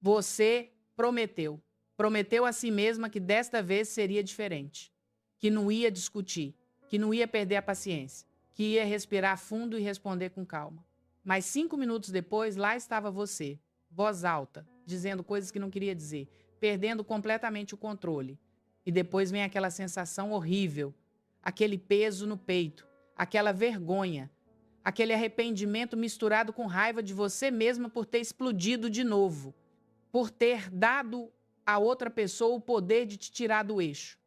Você prometeu. Prometeu a si mesma que desta vez seria diferente. Que não ia discutir. Que não ia perder a paciência. Que ia respirar fundo e responder com calma. Mas 5 minutos depois, lá estava você, voz alta, dizendo coisas que não queria dizer, perdendo completamente o controle. E depois vem aquela sensação horrível, aquele peso no peito, aquela vergonha, aquele arrependimento misturado com raiva de você mesma por ter explodido de novo, por ter dado a outra pessoa o poder de te tirar do eixo,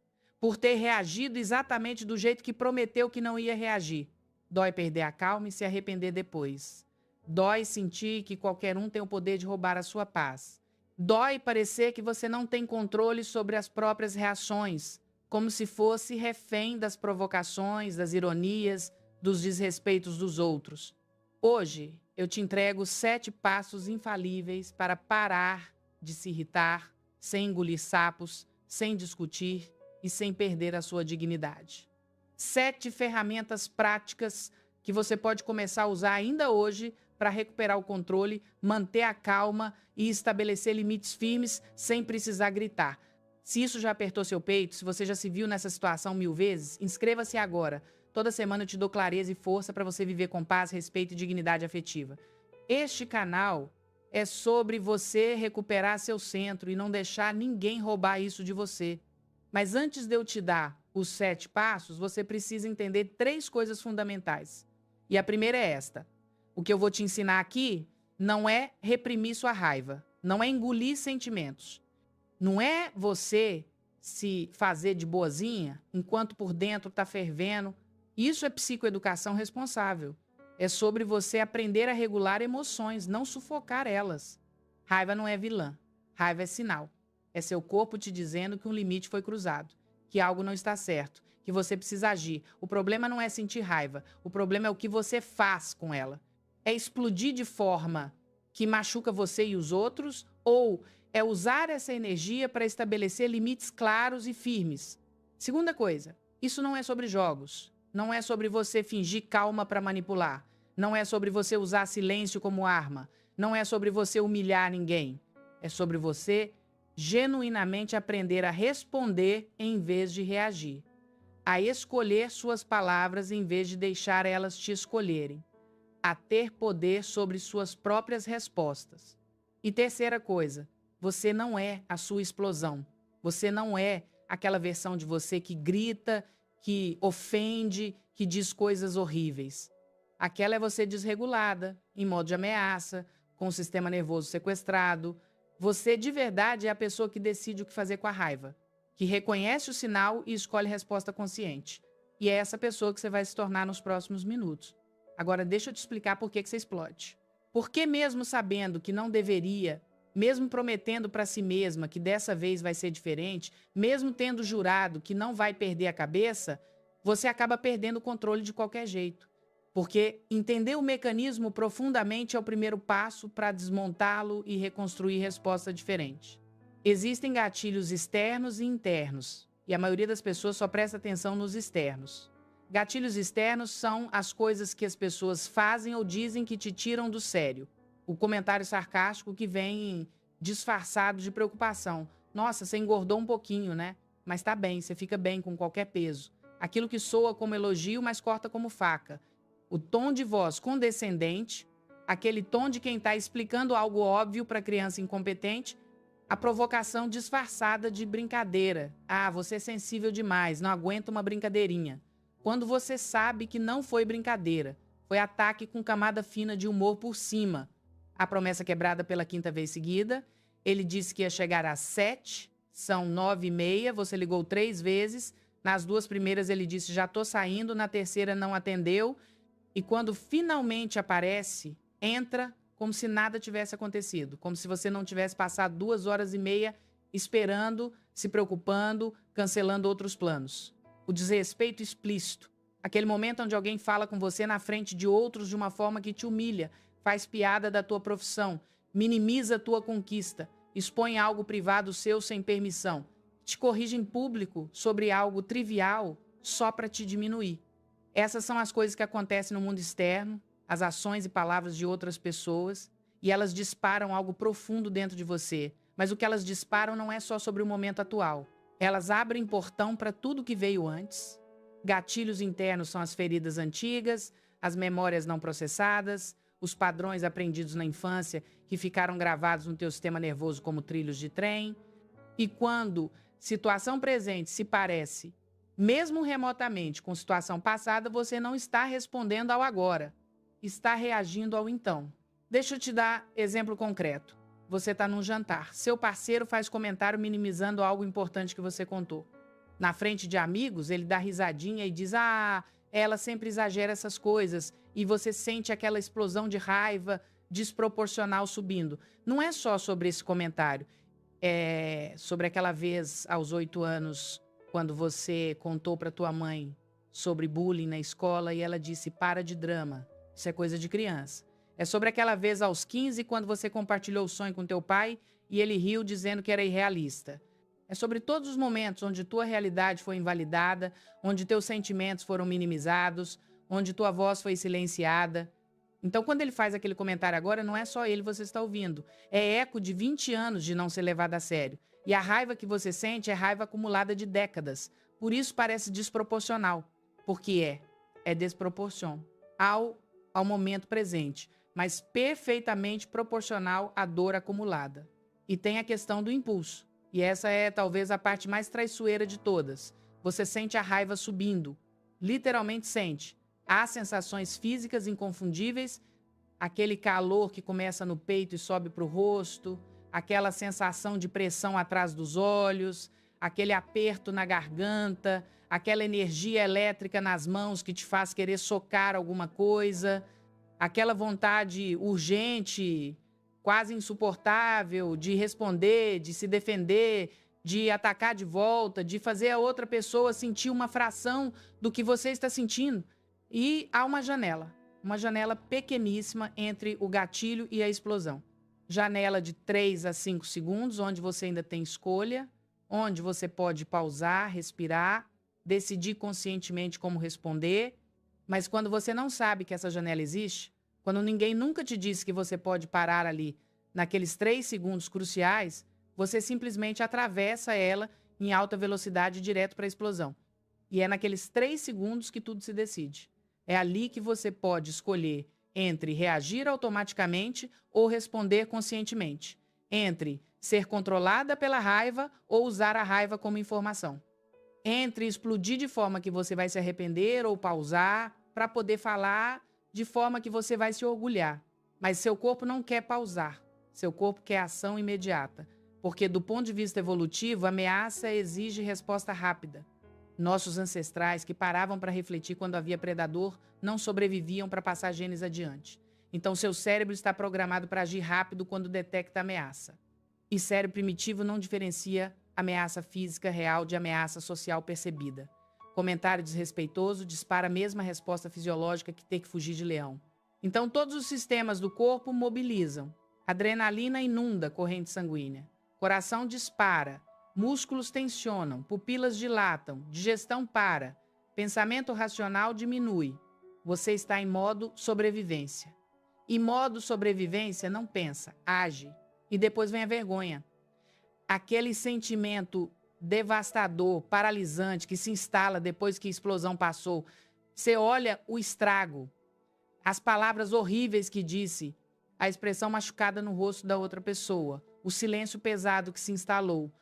por ter reagido exatamente do jeito que prometeu que não ia reagir. Dói perder a calma e se arrepender depois. Dói sentir que qualquer um tem o poder de roubar a sua paz. Dói parecer que você não tem controle sobre as próprias reações, como se fosse refém das provocações, das ironias, dos desrespeitos dos outros. Hoje, eu te entrego 7 passos infalíveis para parar de se irritar, sem engolir sapos, sem discutir e sem perder a sua dignidade. 7 ferramentas práticas que você pode começar a usar ainda hoje para recuperar o controle, manter a calma e estabelecer limites firmes sem precisar gritar. Se isso já apertou seu peito, se você já se viu nessa situação 1000 vezes, inscreva-se agora. Toda semana eu te dou clareza e força para você viver com paz, respeito e dignidade afetiva. Este canal é sobre você recuperar seu centro e não deixar ninguém roubar isso de você. Mas antes de eu te dar os 7 passos, você precisa entender 3 coisas fundamentais. E a primeira é esta. O que eu vou te ensinar aqui não é reprimir sua raiva, não é engolir sentimentos. Não é você se fazer de boazinha enquanto por dentro está fervendo. Isso é psicoeducação responsável. É sobre você aprender a regular emoções, não sufocar elas. Raiva não é vilã. Raiva é sinal. É seu corpo te dizendo que um limite foi cruzado, que algo não está certo, que você precisa agir. O problema não é sentir raiva. O problema é o que você faz com ela. É explodir de forma que machuca você e os outros, ou é usar essa energia para estabelecer limites claros e firmes. Segunda coisa, isso não é sobre jogos. Não é sobre você fingir calma para manipular. Não é sobre você usar silêncio como arma. Não é sobre você humilhar ninguém. É sobre você genuinamente aprender a responder em vez de reagir. A escolher suas palavras em vez de deixar elas te escolherem. A ter poder sobre suas próprias respostas. E terceira coisa, você não é a sua explosão. Você não é aquela versão de você que grita, que ofende, que diz coisas horríveis. Aquela é você desregulada, em modo de ameaça, com o sistema nervoso sequestrado. Você de verdade é a pessoa que decide o que fazer com a raiva, que reconhece o sinal e escolhe resposta consciente. E é essa pessoa que você vai se tornar nos próximos minutos. Agora deixa eu te explicar por que você explode. Por que mesmo sabendo que não deveria, mesmo prometendo para si mesma que dessa vez vai ser diferente, mesmo tendo jurado que não vai perder a cabeça, você acaba perdendo o controle de qualquer jeito. Porque entender o mecanismo profundamente é o primeiro passo para desmontá-lo e reconstruir resposta diferente. Existem gatilhos externos e internos, e a maioria das pessoas só presta atenção nos externos. Gatilhos externos são as coisas que as pessoas fazem ou dizem que te tiram do sério. O comentário sarcástico que vem disfarçado de preocupação. Nossa, você engordou um pouquinho, né? Mas tá bem, você fica bem com qualquer peso. Aquilo que soa como elogio, mas corta como faca. O tom de voz condescendente, aquele tom de quem está explicando algo óbvio para criança incompetente, a provocação disfarçada de brincadeira. Ah, você é sensível demais, não aguenta uma brincadeirinha. Quando você sabe que não foi brincadeira, foi ataque com camada fina de humor por cima. A promessa quebrada pela 5ª vez seguida, ele disse que ia chegar às 7, são 9h30, você ligou 3 vezes, nas 2 primeiras ele disse já tô saindo, na terceira não atendeu, e quando finalmente aparece, entra como se nada tivesse acontecido, como se você não tivesse passado 2h30 esperando, se preocupando, cancelando outros planos. O desrespeito explícito, aquele momento onde alguém fala com você na frente de outros de uma forma que te humilha, faz piada da tua profissão, minimiza a tua conquista, expõe algo privado seu sem permissão, te corrige em público sobre algo trivial só para te diminuir. Essas são as coisas que acontecem no mundo externo, as ações e palavras de outras pessoas, e elas disparam algo profundo dentro de você. Mas o que elas disparam não é só sobre o momento atual. Elas abrem portão para tudo que veio antes. Gatilhos internos são as feridas antigas, as memórias não processadas, os padrões aprendidos na infância que ficaram gravados no teu sistema nervoso como trilhos de trem. E quando situação presente se parece, mesmo remotamente, com situação passada, você não está respondendo ao agora, está reagindo ao então. Deixa eu te dar exemplo concreto. Você está num jantar, seu parceiro faz comentário minimizando algo importante que você contou. Na frente de amigos, ele dá risadinha e diz: ela sempre exagera essas coisas, e você sente aquela explosão de raiva desproporcional subindo. Não é só sobre esse comentário, é sobre aquela vez aos 8 anos, quando você contou para tua mãe sobre bullying na escola e ela disse: para de drama, isso é coisa de criança. É sobre aquela vez aos 15, quando você compartilhou o sonho com teu pai e ele riu dizendo que era irrealista. É sobre todos os momentos onde tua realidade foi invalidada, onde teus sentimentos foram minimizados, onde tua voz foi silenciada. Então, quando ele faz aquele comentário agora, não é só ele que você está ouvindo. É eco de 20 anos de não ser levado a sério. E a raiva que você sente é raiva acumulada de décadas. Por isso parece desproporcional. Porque é desproporcional ao momento presente, mas perfeitamente proporcional à dor acumulada. E tem a questão do impulso. E essa é talvez a parte mais traiçoeira de todas. Você sente a raiva subindo. Literalmente sente. Há sensações físicas inconfundíveis, aquele calor que começa no peito e sobe para o rosto, aquela sensação de pressão atrás dos olhos, aquele aperto na garganta, aquela energia elétrica nas mãos que te faz querer socar alguma coisa, aquela vontade urgente, quase insuportável, de responder, de se defender, de atacar de volta, de fazer a outra pessoa sentir uma fração do que você está sentindo. E há uma janela pequeníssima entre o gatilho e a explosão. Janela de 3 a 5 segundos, onde você ainda tem escolha, onde você pode pausar, respirar, decidir conscientemente como responder. Mas quando você não sabe que essa janela existe, quando ninguém nunca te disse que você pode parar ali naqueles 3 segundos cruciais, você simplesmente atravessa ela em alta velocidade direto para a explosão. E é naqueles 3 segundos que tudo se decide. É ali que você pode escolher entre reagir automaticamente ou responder conscientemente. Entre ser controlada pela raiva ou usar a raiva como informação. Entre explodir de forma que você vai se arrepender ou pausar para poder falar de forma que você vai se orgulhar. Mas seu corpo não quer pausar. Seu corpo quer ação imediata. Porque do ponto de vista evolutivo, a ameaça exige resposta rápida. Nossos ancestrais, que paravam para refletir quando havia predador, não sobreviviam para passar genes adiante. Então, seu cérebro está programado para agir rápido quando detecta ameaça. E cérebro primitivo não diferencia ameaça física real de ameaça social percebida. Comentário desrespeitoso dispara a mesma resposta fisiológica que ter que fugir de leão. Então, todos os sistemas do corpo mobilizam. Adrenalina inunda corrente sanguínea. Coração dispara. Músculos tensionam, pupilas dilatam, digestão para, pensamento racional diminui. Você está em modo sobrevivência. E modo sobrevivência não pensa, age. E depois vem a vergonha. Aquele sentimento devastador, paralisante, que se instala depois que a explosão passou. Você olha o estrago, as palavras horríveis que disse, a expressão machucada no rosto da outra pessoa, o silêncio pesado que se instalou,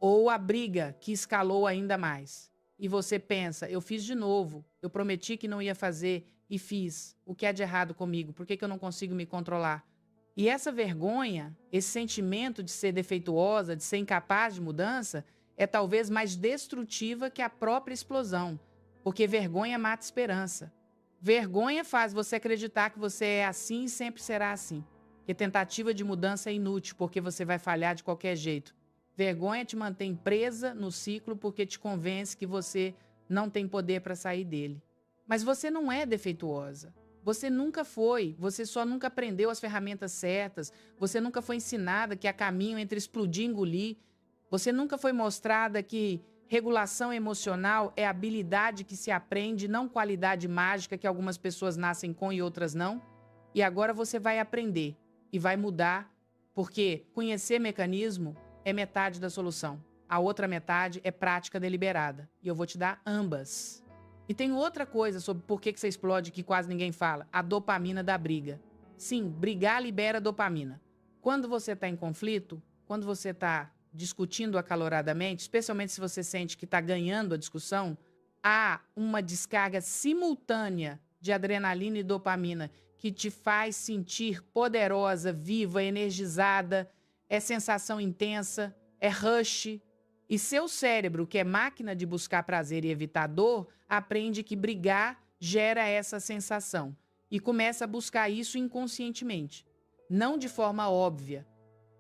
ou a briga que escalou ainda mais. E você pensa, eu fiz de novo, eu prometi que não ia fazer e fiz. O que é de errado comigo? Por que eu não consigo me controlar? E essa vergonha, esse sentimento de ser defeituosa, de ser incapaz de mudança, é talvez mais destrutiva que a própria explosão. Porque vergonha mata esperança. Vergonha faz você acreditar que você é assim e sempre será assim. Que tentativa de mudança é inútil, porque você vai falhar de qualquer jeito. Vergonha te mantém presa no ciclo porque te convence que você não tem poder para sair dele. Mas você não é defeituosa. Você nunca foi. Você só nunca aprendeu as ferramentas certas. Você nunca foi ensinada que há caminho entre explodir e engolir. Você nunca foi mostrada que regulação emocional é habilidade que se aprende, não qualidade mágica que algumas pessoas nascem com e outras não. E agora você vai aprender. e vai mudar, porque conhecer mecanismo é metade da solução. A outra metade é prática deliberada. E eu vou te dar ambas. E tem outra coisa sobre por que você explode que quase ninguém fala. A dopamina da briga. Sim, brigar libera dopamina. Quando você está em conflito, quando você está discutindo acaloradamente, especialmente se você sente que está ganhando a discussão, há uma descarga simultânea de adrenalina e dopamina que te faz sentir poderosa, viva, energizada, é sensação intensa, é rush. E seu cérebro, que é máquina de buscar prazer e evitar dor, aprende que brigar gera essa sensação e começa a buscar isso inconscientemente, não de forma óbvia.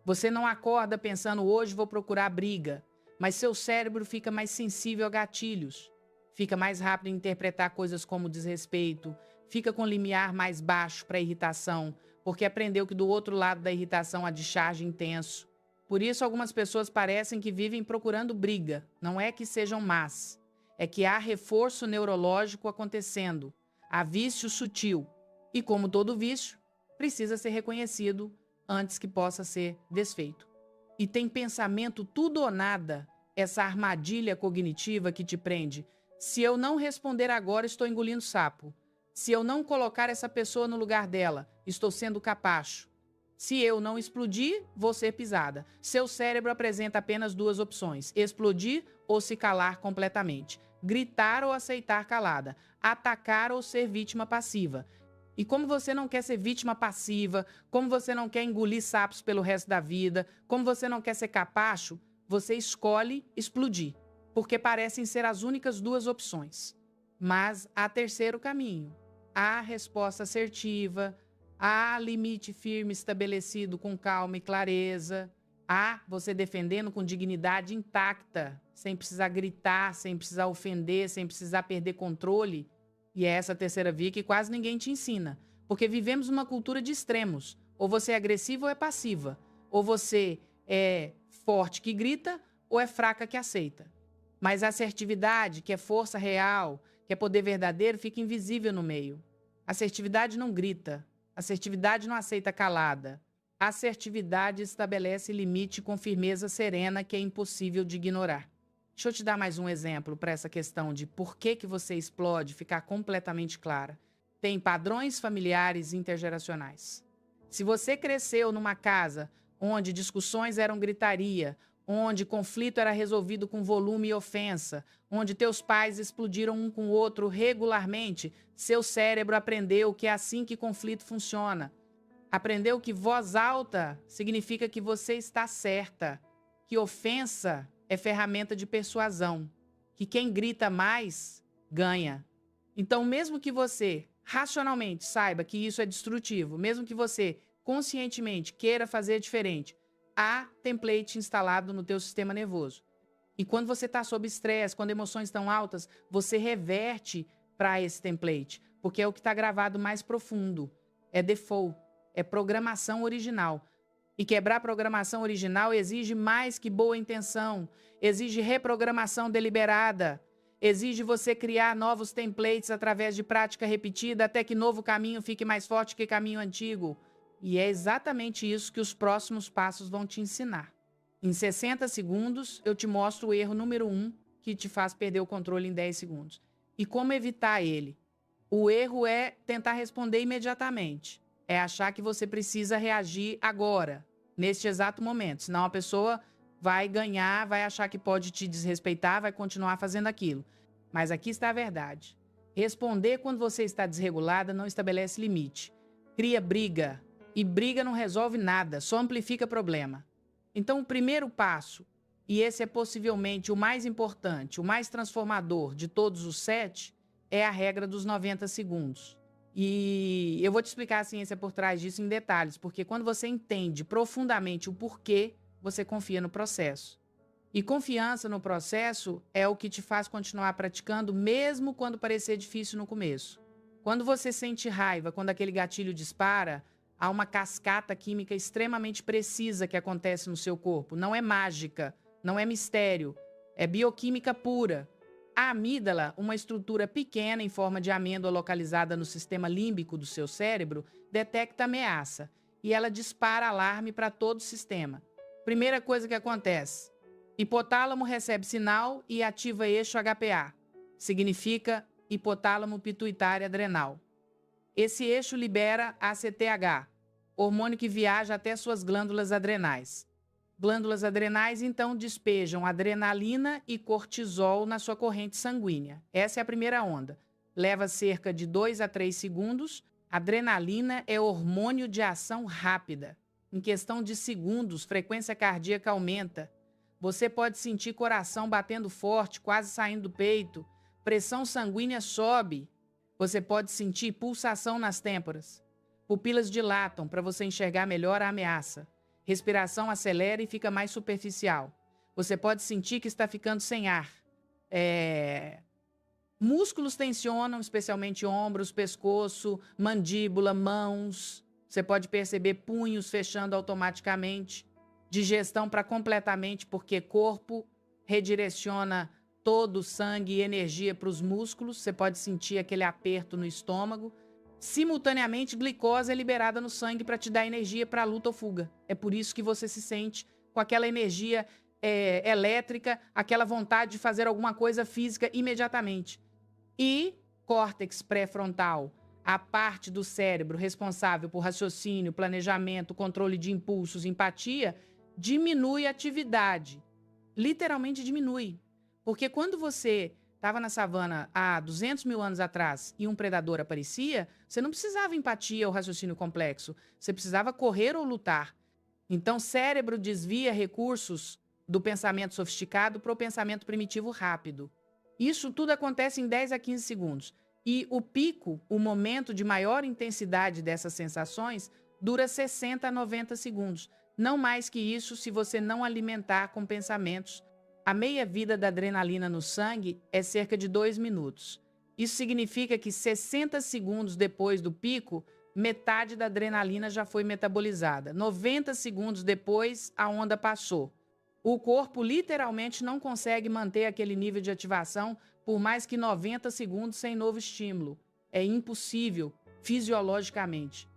Você não acorda pensando, hoje vou procurar briga, mas seu cérebro fica mais sensível a gatilhos, fica mais rápido em interpretar coisas como desrespeito, fica com limiar mais baixo para irritação, porque aprendeu que do outro lado da irritação há discharge intenso. Por isso, algumas pessoas parecem que vivem procurando briga. Não é que sejam más, é que há reforço neurológico acontecendo, há vício sutil. E como todo vício, precisa ser reconhecido antes que possa ser desfeito. E tem pensamento tudo ou nada, essa armadilha cognitiva que te prende. Se eu não responder agora, estou engolindo sapo. Se eu não colocar essa pessoa no lugar dela, estou sendo capacho. Se eu não explodir, vou ser pisada. Seu cérebro apresenta apenas duas opções: explodir ou se calar completamente. Gritar ou aceitar calada. Atacar ou ser vítima passiva. E como você não quer ser vítima passiva, como você não quer engolir sapos pelo resto da vida, como você não quer ser capacho, você escolhe explodir, porque parecem ser as únicas duas opções. Mas há terceiro caminho. Há resposta assertiva, há limite firme estabelecido com calma e clareza, há você defendendo com dignidade intacta, sem precisar gritar, sem precisar ofender, sem precisar perder controle. E é essa terceira via que quase ninguém te ensina, porque vivemos uma cultura de extremos. Ou você é agressiva ou é passiva. Ou você é forte que grita ou é fraca que aceita. Mas a assertividade, que é força real, que é poder verdadeiro, fica invisível no meio. Assertividade não grita. Assertividade não aceita calada. Assertividade estabelece limite com firmeza serena que é impossível de ignorar. Deixa eu te dar mais um exemplo para essa questão de por que você explode ficar completamente clara. Tem padrões familiares intergeracionais. Se você cresceu numa casa onde discussões eram gritaria, onde conflito era resolvido com volume e ofensa, onde teus pais explodiram um com o outro regularmente, seu cérebro aprendeu que é assim que conflito funciona. Aprendeu que voz alta significa que você está certa, que ofensa é ferramenta de persuasão, que quem grita mais ganha. Então, mesmo que você racionalmente saiba que isso é destrutivo, mesmo que você conscientemente queira fazer diferente, há template instalado no teu sistema nervoso. E quando você está sob estresse, quando emoções estão altas, você reverte para esse template, porque é o que está gravado mais profundo. É default, é programação original. E quebrar a programação original exige mais que boa intenção, exige reprogramação deliberada, exige você criar novos templates através de prática repetida até que novo caminho fique mais forte que caminho antigo. E é exatamente isso que os próximos passos vão te ensinar. Em 60 segundos, eu te mostro o erro número 1, que te faz perder o controle em 10 segundos. E como evitar ele? O erro é tentar responder imediatamente. É achar que você precisa reagir agora, neste exato momento. Senão a pessoa vai ganhar, vai achar que pode te desrespeitar, vai continuar fazendo aquilo. Mas aqui está a verdade. Responder quando você está desregulada não estabelece limite. Cria briga. E briga não resolve nada, só amplifica problema. Então o primeiro passo, e esse é possivelmente o mais importante, o mais transformador de todos os 7, é a regra dos 90 segundos. E eu vou te explicar a ciência por trás disso em detalhes, porque quando você entende profundamente o porquê, você confia no processo. E confiança no processo é o que te faz continuar praticando, mesmo quando parecer difícil no começo. Quando você sente raiva, quando aquele gatilho dispara, há uma cascata química extremamente precisa que acontece no seu corpo. Não é mágica, não é mistério, é bioquímica pura. A amígdala, uma estrutura pequena em forma de amêndoa localizada no sistema límbico do seu cérebro, detecta ameaça. e ela dispara alarme para todo o sistema. Primeira coisa que acontece: hipotálamo recebe sinal e ativa eixo HPA. Significa hipotálamo pituitário adrenal. Esse eixo libera ACTH, hormônio que viaja até suas glândulas adrenais. Glândulas adrenais, então, despejam adrenalina e cortisol na sua corrente sanguínea. Essa é a primeira onda. Leva cerca de 2 a 3 segundos. Adrenalina é hormônio de ação rápida. Em questão de segundos, frequência cardíaca aumenta. Você pode sentir coração batendo forte, quase saindo do peito. Pressão sanguínea sobe. Você pode sentir pulsação nas têmporas. Pupilas dilatam para você enxergar melhor a ameaça. Respiração acelera e fica mais superficial. Você pode sentir que está ficando sem ar. Músculos tensionam, especialmente ombros, pescoço, mandíbula, mãos. Você pode perceber punhos fechando automaticamente. Digestão para completamente, porque corpo redireciona todo o sangue e energia para os músculos. Você pode sentir aquele aperto no estômago. Simultaneamente, glicose é liberada no sangue para te dar energia para luta ou fuga. É por isso que você se sente com aquela energia elétrica, aquela vontade de fazer alguma coisa física imediatamente. E córtex pré-frontal, a parte do cérebro responsável por raciocínio, planejamento, controle de impulsos, empatia, diminui a atividade. Literalmente diminui. Porque quando você estava na savana há 200 mil anos atrás e um predador aparecia, você não precisava empatia ou raciocínio complexo. Você precisava correr ou lutar. Então, o cérebro desvia recursos do pensamento sofisticado para o pensamento primitivo rápido. Isso tudo acontece em 10 a 15 segundos. E o pico, o momento de maior intensidade dessas sensações, dura 60 a 90 segundos. Não mais que isso se você não alimentar com pensamentos. A meia-vida da adrenalina no sangue é cerca de 2 minutos. Isso significa que 60 segundos depois do pico, metade da adrenalina já foi metabolizada. 90 segundos depois, a onda passou. O corpo literalmente não consegue manter aquele nível de ativação por mais que 90 segundos sem novo estímulo. É impossível fisiologicamente.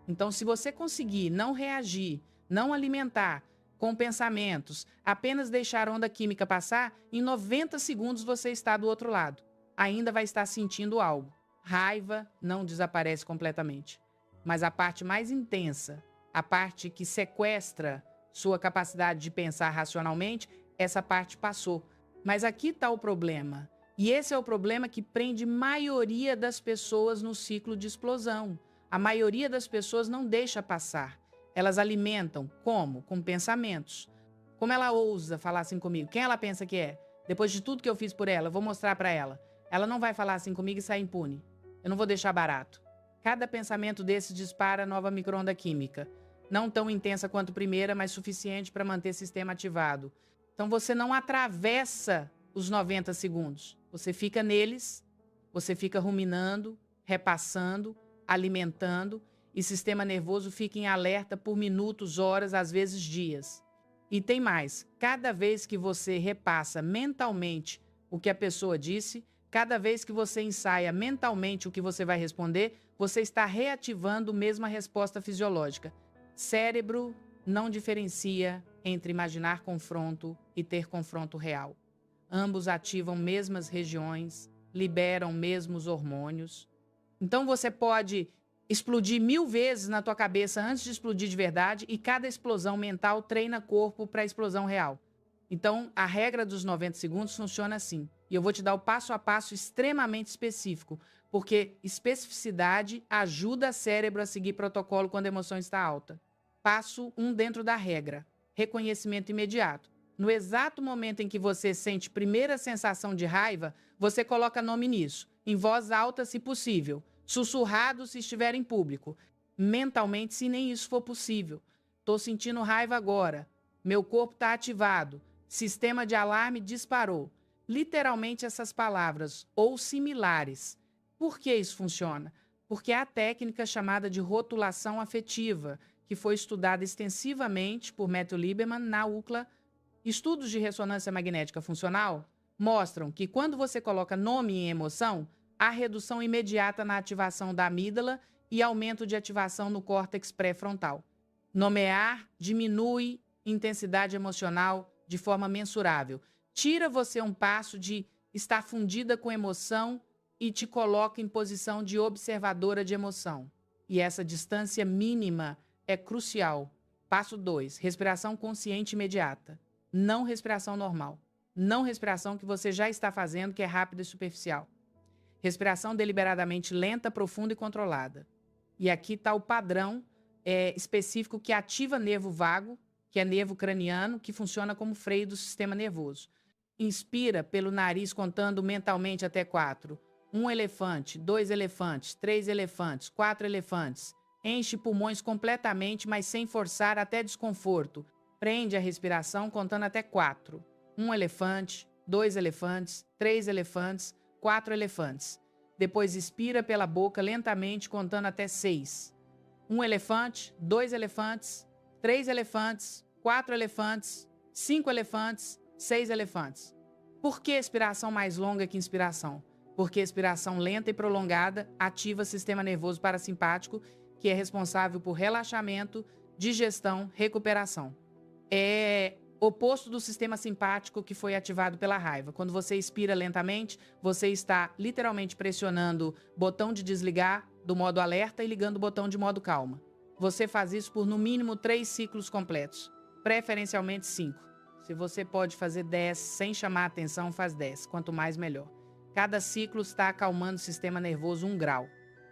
Então, se você conseguir não reagir, não alimentar com pensamentos, apenas deixar a onda química passar, em 90 segundos você está do outro lado. Ainda vai estar sentindo algo. Raiva não desaparece completamente. Mas a parte mais intensa, a parte que sequestra sua capacidade de pensar racionalmente, essa parte passou. Mas aqui está o problema. E esse é o problema que prende a maioria das pessoas no ciclo de explosão. A maioria das pessoas não deixa passar. Elas alimentam. Como? Com pensamentos. Como ela ousa falar assim comigo? Quem ela pensa que é? Depois de tudo que eu fiz por ela, eu vou mostrar para ela. Ela não vai falar assim comigo e sair impune. Eu não vou deixar barato. Cada pensamento desse dispara nova micro-onda química. Não tão intensa quanto a primeira, mas suficiente para manter o sistema ativado. Então você não atravessa os 90 segundos. Você fica neles, você fica ruminando, repassando, alimentando, e o sistema nervoso fica em alerta por minutos, horas, às vezes dias. E tem mais, cada vez que você repassa mentalmente o que a pessoa disse, cada vez que você ensaia mentalmente o que você vai responder, você está reativando mesmo a resposta fisiológica. Cérebro não diferencia entre imaginar confronto e ter confronto real. Ambos ativam mesmas regiões, liberam mesmos hormônios. Então você pode explodir 1000 vezes na tua cabeça antes de explodir de verdade, e cada explosão mental treina corpo para a explosão real. Então, a regra dos 90 segundos funciona assim. E eu vou te dar o passo a passo extremamente específico, porque especificidade ajuda o cérebro a seguir protocolo quando a emoção está alta. Passo 1 dentro da regra. Reconhecimento imediato. No exato momento em que você sente primeira sensação de raiva, você coloca nome nisso, em voz alta se possível, sussurrado se estiver em público, mentalmente se nem isso for possível. Estou sentindo raiva agora, meu corpo está ativado, sistema de alarme disparou. Literalmente essas palavras, ou similares. Por que isso funciona? Porque é a técnica chamada de rotulação afetiva, que foi estudada extensivamente por Matthew Lieberman na UCLA. Estudos de ressonância magnética funcional mostram que quando você coloca nome em emoção, há redução imediata na ativação da amígdala e aumento de ativação no córtex pré-frontal. Nomear diminui intensidade emocional de forma mensurável. Tira você um passo de estar fundida com emoção e te coloca em posição de observadora de emoção. E essa distância mínima é crucial. Passo 2, respiração consciente imediata. Não respiração normal. Não respiração que você já está fazendo, que é rápida e superficial. Respiração deliberadamente lenta, profunda e controlada. E aqui está o padrão específico que ativa nervo vago, que é nervo craniano, que funciona como freio do sistema nervoso. Inspira pelo nariz contando mentalmente até 4. 1 elefante, 2 elefantes, 3 elefantes, 4 elefantes. Enche pulmões completamente, mas sem forçar até desconforto. Prende a respiração contando até 4. 1 elefante, 2 elefantes, 3 elefantes, 4 elefantes. Depois expira pela boca lentamente contando até 6. 1 elefante, 2 elefantes, 3 elefantes, 4 elefantes, 5 elefantes, 6 elefantes. Por que expiração mais longa que inspiração? Porque expiração lenta e prolongada ativa o sistema nervoso parasimpático, que é responsável por relaxamento, digestão, recuperação. É oposto do sistema simpático que foi ativado pela raiva. Quando você expira lentamente, você está literalmente pressionando o botão de desligar do modo alerta e ligando o botão de modo calma. Você faz isso por no mínimo 3 ciclos completos, preferencialmente 5. Se você pode fazer 10 sem chamar a atenção, faz 10. Quanto mais, melhor. Cada ciclo está acalmando o sistema nervoso 1 grau.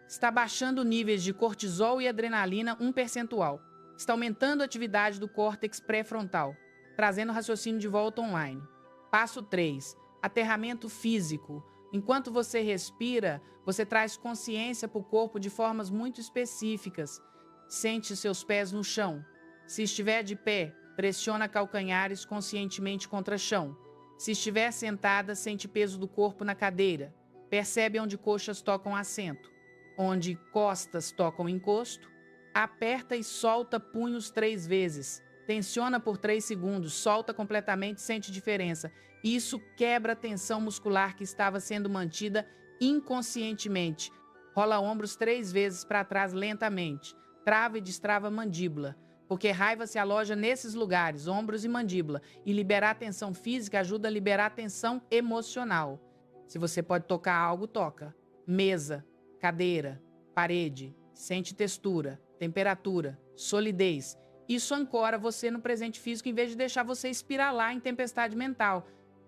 Está baixando níveis de cortisol e adrenalina 1 percentual. Está aumentando a atividade do córtex pré-frontal, trazendo o raciocínio de volta online. Passo 3. Aterramento físico. Enquanto você respira, você traz consciência para o corpo de formas muito específicas. Sente seus pés no chão. Se estiver de pé, pressiona calcanhares conscientemente contra chão. Se estiver sentada, sente peso do corpo na cadeira. Percebe onde coxas tocam assento, onde costas tocam encosto. Aperta e solta punhos 3 vezes. Tensiona por 3 segundos, solta completamente, sente diferença. Isso quebra a tensão muscular que estava sendo mantida inconscientemente. Rola ombros 3 vezes para trás lentamente. Trava e destrava a mandíbula, porque raiva se aloja nesses lugares, ombros e mandíbula. E liberar a tensão física ajuda a liberar a tensão emocional. Se você pode tocar algo, toca. Mesa, cadeira, parede, sente textura, temperatura, solidez. Isso ancora você no presente físico em vez de deixar você espiralar em tempestade mental.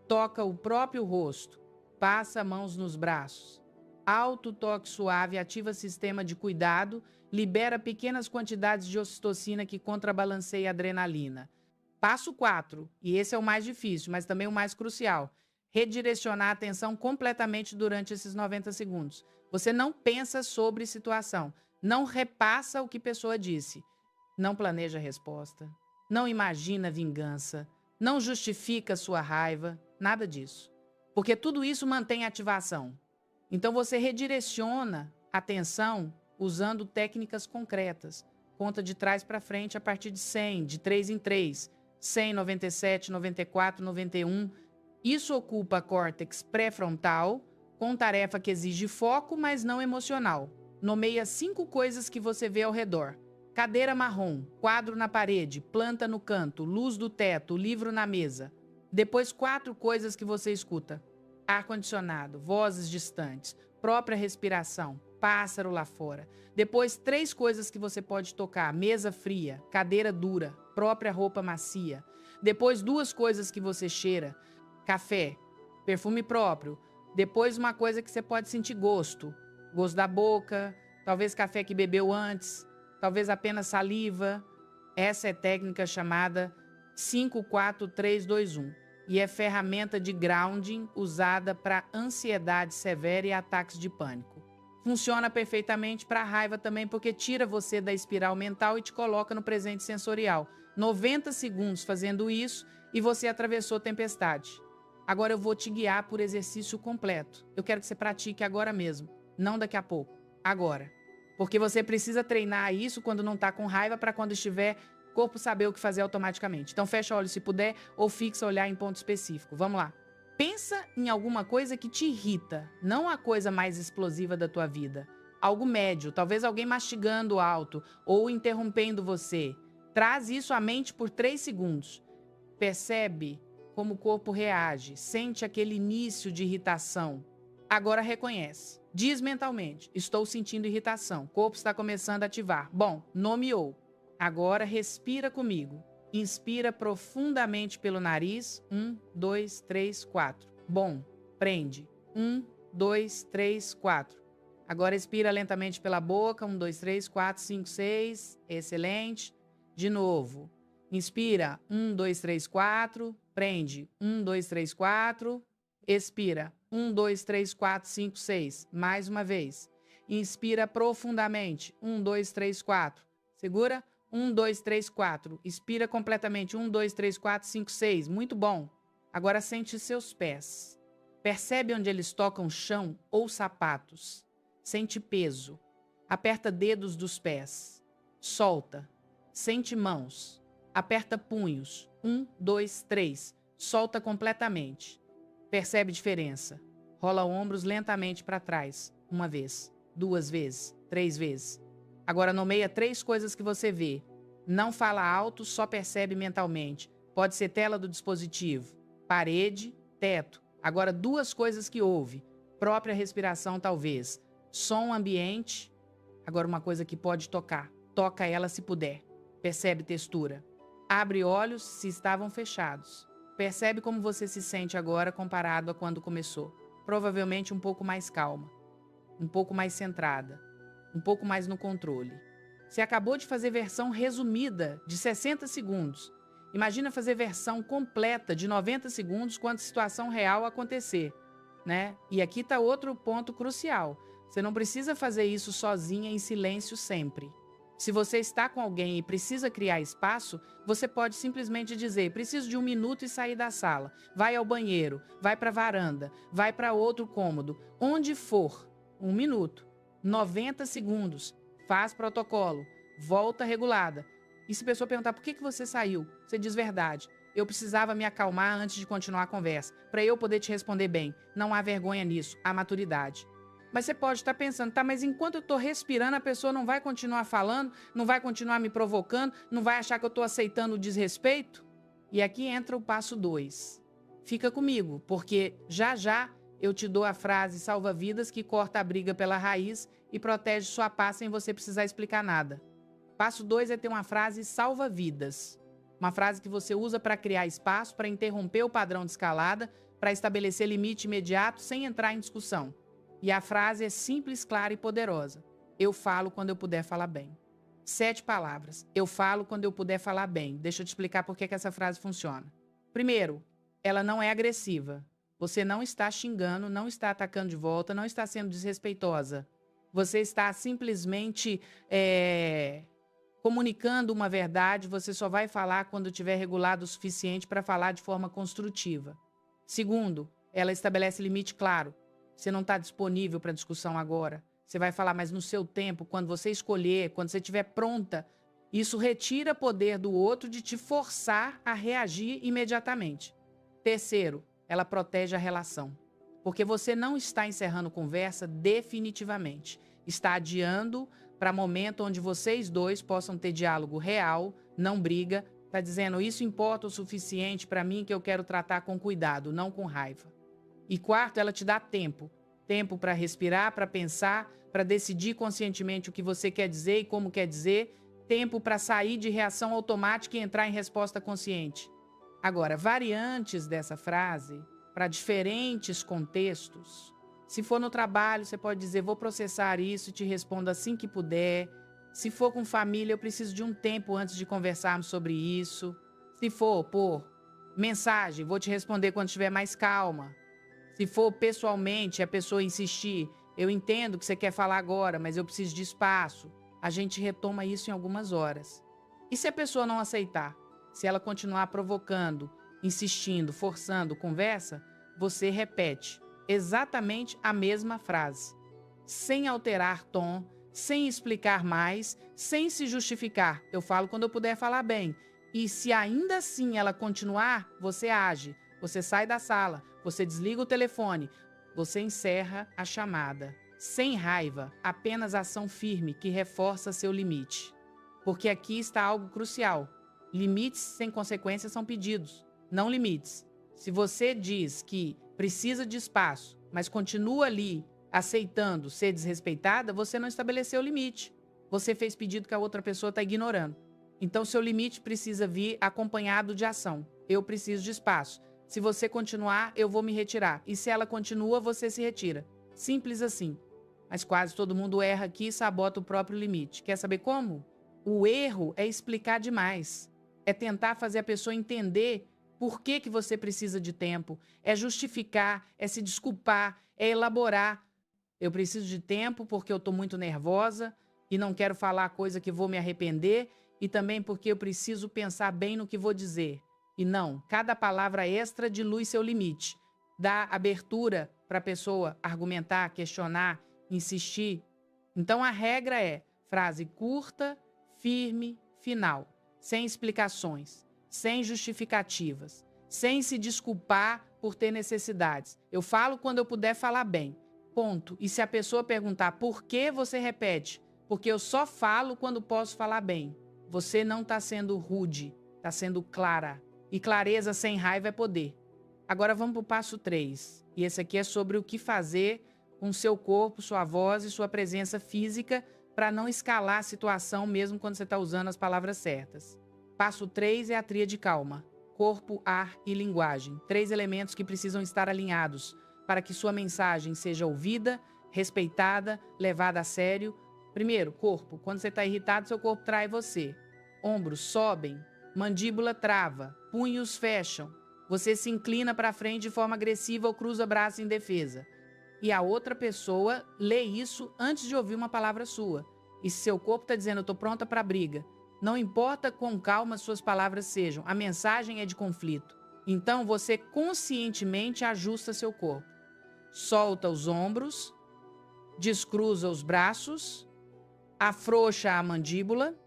Toca o próprio rosto, passa mãos nos braços. Alto toque suave ativa o sistema de cuidado, libera pequenas quantidades de ocitocina que contrabalanceia a adrenalina. Passo 4, e esse é o mais difícil, mas também o mais crucial. Redirecionar a atenção completamente durante esses 90 segundos. Você não pensa sobre situação, não repassa o que pessoa disse. Não planeja a resposta, não imagina vingança, não justifica sua raiva, nada disso. Porque tudo isso mantém a ativação. Então você redireciona a atenção usando técnicas concretas. Conta de trás para frente a partir de 100, de 3 em 3, 100, 97, 94, 91. Isso ocupa córtex pré-frontal, com tarefa que exige foco, mas não emocional. Nomeia 5 coisas que você vê ao redor. Cadeira marrom, quadro na parede, planta no canto, luz do teto, livro na mesa. Depois 4 coisas que você escuta. Ar-condicionado, vozes distantes, própria respiração, pássaro lá fora. Depois 3 coisas que você pode tocar. Mesa fria, cadeira dura, própria roupa macia. Depois 2 coisas que você cheira. Café, perfume próprio. Depois uma coisa que você pode sentir gosto. Gosto da boca, talvez café que bebeu antes. Talvez apenas saliva. Essa é técnica chamada 5-4-3-2-1 e é ferramenta de grounding usada para ansiedade severa e ataques de pânico. Funciona perfeitamente para a raiva também porque tira você da espiral mental e te coloca no presente sensorial. 90 segundos fazendo isso e você atravessou tempestade. Agora eu vou te guiar por exercício completo. Eu quero que você pratique agora mesmo, não daqui a pouco, agora. Porque você precisa treinar isso quando não está com raiva para quando estiver, o corpo saber o que fazer automaticamente. Então fecha o olho se puder ou fixa olhar em ponto específico. Vamos lá. Pensa em alguma coisa que te irrita, não a coisa mais explosiva da tua vida. Algo médio, talvez alguém mastigando alto ou interrompendo você. Traz isso à mente por 3 segundos. Percebe como o corpo reage, sente aquele início de irritação. Agora reconhece. Diz mentalmente: estou sentindo irritação. O corpo está começando a ativar. Bom, nomeou. Agora respira comigo. Inspira profundamente pelo nariz. 1, 2, 3, 4. Bom, prende. 1, 2, 3, 4. Agora expira lentamente pela boca. 1, 2, 3, 4, 5, 6. Excelente. De novo. Inspira. 1, 2, 3, 4. Prende. 1, 2, 3, 4. Expira. 1, 2, 3, 4, 5, 6. Mais uma vez. Inspira profundamente. 1, 2, 3, 4. Segura. 1, 2, 3, 4. Expira completamente. 1, 2, 3, 4, 5, 6. Muito bom. Agora sente seus pés. Percebe onde eles tocam chão ou sapatos. Sente peso. Aperta dedos dos pés. Solta. Sente mãos. Aperta punhos. 1, 2, 3. Solta completamente. Percebe diferença. Rola ombros lentamente para trás. 1 vez, 2 vezes, 3 vezes. Agora nomeia 3 coisas que você vê. Não fala alto, só percebe mentalmente. Pode ser tela do dispositivo, parede, teto. Agora 2 coisas que ouve. Própria respiração, talvez. Som ambiente. Agora uma coisa que pode tocar. Toca ela se puder. Percebe textura. Abre olhos se estavam fechados. Percebe como você se sente agora comparado a quando começou. Provavelmente um pouco mais calma. Um pouco mais centrada. Um pouco mais no controle. Você acabou de fazer versão resumida de 60 segundos. Imagina fazer versão completa de 90 segundos quando a situação real acontecer, né? E aqui está outro ponto crucial. Você não precisa fazer isso sozinha em silêncio sempre. Se você está com alguém e precisa criar espaço, você pode simplesmente dizer: preciso de 1 minuto e sair da sala. Vai ao banheiro, vai para a varanda, vai para outro cômodo, onde for. 1 minuto, 90 segundos. Faz protocolo, volta regulada. E se a pessoa perguntar por que você saiu, você diz verdade. Eu precisava me acalmar antes de continuar a conversa, para eu poder te responder bem. Não há vergonha nisso, há maturidade. Mas você pode estar pensando, tá, mas enquanto eu estou respirando, a pessoa não vai continuar falando, não vai continuar me provocando, não vai achar que eu estou aceitando o desrespeito? E aqui entra o passo 2. Fica comigo, porque já já eu te dou a frase salva-vidas que corta a briga pela raiz e protege sua paz sem você precisar explicar nada. Passo 2 é ter uma frase salva-vidas. Uma frase que você usa para criar espaço, para interromper o padrão de escalada, para estabelecer limite imediato sem entrar em discussão. E a frase é simples, clara e poderosa. Eu falo quando eu puder falar bem. 7 palavras. Eu falo quando eu puder falar bem. Deixa eu te explicar por que essa frase funciona. Primeiro, ela não é agressiva. Você não está xingando, não está atacando de volta, não está sendo desrespeitosa. Você está simplesmente comunicando uma verdade. Você só vai falar quando tiver regulado o suficiente para falar de forma construtiva. Segundo, ela estabelece limite claro. Você não está disponível para discussão agora. Você vai falar, mas no seu tempo, quando você escolher, quando você estiver pronta. Isso retira poder do outro de te forçar a reagir imediatamente. Terceiro, ela protege a relação. Porque você não está encerrando conversa definitivamente. Está adiando para momento onde vocês dois possam ter diálogo real, não briga. Está dizendo, isso importa o suficiente para mim que eu quero tratar com cuidado, não com raiva. E quarto, ela te dá tempo. Tempo para respirar, para pensar, para decidir conscientemente o que você quer dizer e como quer dizer. Tempo para sair de reação automática e entrar em resposta consciente. Agora, variantes dessa frase, para diferentes contextos. Se for no trabalho, você pode dizer, vou processar isso e te respondo assim que puder. Se for com família, eu preciso de um tempo antes de conversarmos sobre isso. Se for por mensagem, vou te responder quando estiver mais calma. Se for pessoalmente, a pessoa insistir, eu entendo que você quer falar agora, mas eu preciso de espaço. A gente retoma isso em algumas horas. E se a pessoa não aceitar? Se ela continuar provocando, insistindo, forçando conversa, você repete exatamente a mesma frase. Sem alterar tom, sem explicar mais, sem se justificar. Eu falo quando eu puder falar bem. E se ainda assim ela continuar, você age. Você sai da sala, você desliga o telefone, você encerra a chamada. Sem raiva, apenas ação firme que reforça seu limite. Porque aqui está algo crucial. Limites sem consequências são pedidos, não limites. Se você diz que precisa de espaço, mas continua ali aceitando ser desrespeitada, você não estabeleceu limite. Você fez pedido que a outra pessoa está ignorando. Então, seu limite precisa vir acompanhado de ação. Eu preciso de espaço. Se você continuar, eu vou me retirar. E se ela continua, você se retira. Simples assim. Mas quase todo mundo erra aqui e sabota o próprio limite. Quer saber como? O erro é explicar demais. É tentar fazer a pessoa entender por que você precisa de tempo. É justificar, é se desculpar, é elaborar. Eu preciso de tempo porque eu estou muito nervosa e não quero falar coisa que vou me arrepender e também porque eu preciso pensar bem no que vou dizer. E não, cada palavra extra dilui seu limite. Dá abertura para a pessoa argumentar, questionar, insistir. Então a regra é frase curta, firme, final, sem explicações, sem justificativas, sem se desculpar por ter necessidades. Eu falo quando eu puder falar bem. Ponto. E se a pessoa perguntar por que, você repete. Porque eu só falo quando posso falar bem. Você não está sendo rude, está sendo clara. E clareza sem raiva é poder. Agora vamos para o passo 3. E esse aqui é sobre o que fazer com seu corpo, sua voz e sua presença física para não escalar a situação mesmo quando você está usando as palavras certas. Passo 3 é a tríade calma. Corpo, ar e linguagem. 3 elementos que precisam estar alinhados para que sua mensagem seja ouvida, respeitada, levada a sério. Primeiro, corpo. Quando você está irritado, seu corpo trai você. Ombros sobem, mandíbula trava, punhos fecham. Você se inclina para frente de forma agressiva ou cruza braço em defesa. E a outra pessoa lê isso antes de ouvir uma palavra sua. E se seu corpo está dizendo, eu estou pronta para a briga, não importa quão calmas suas palavras sejam, a mensagem é de conflito. Então você conscientemente ajusta seu corpo. Solta os ombros, descruza os braços, afrouxa a mandíbula.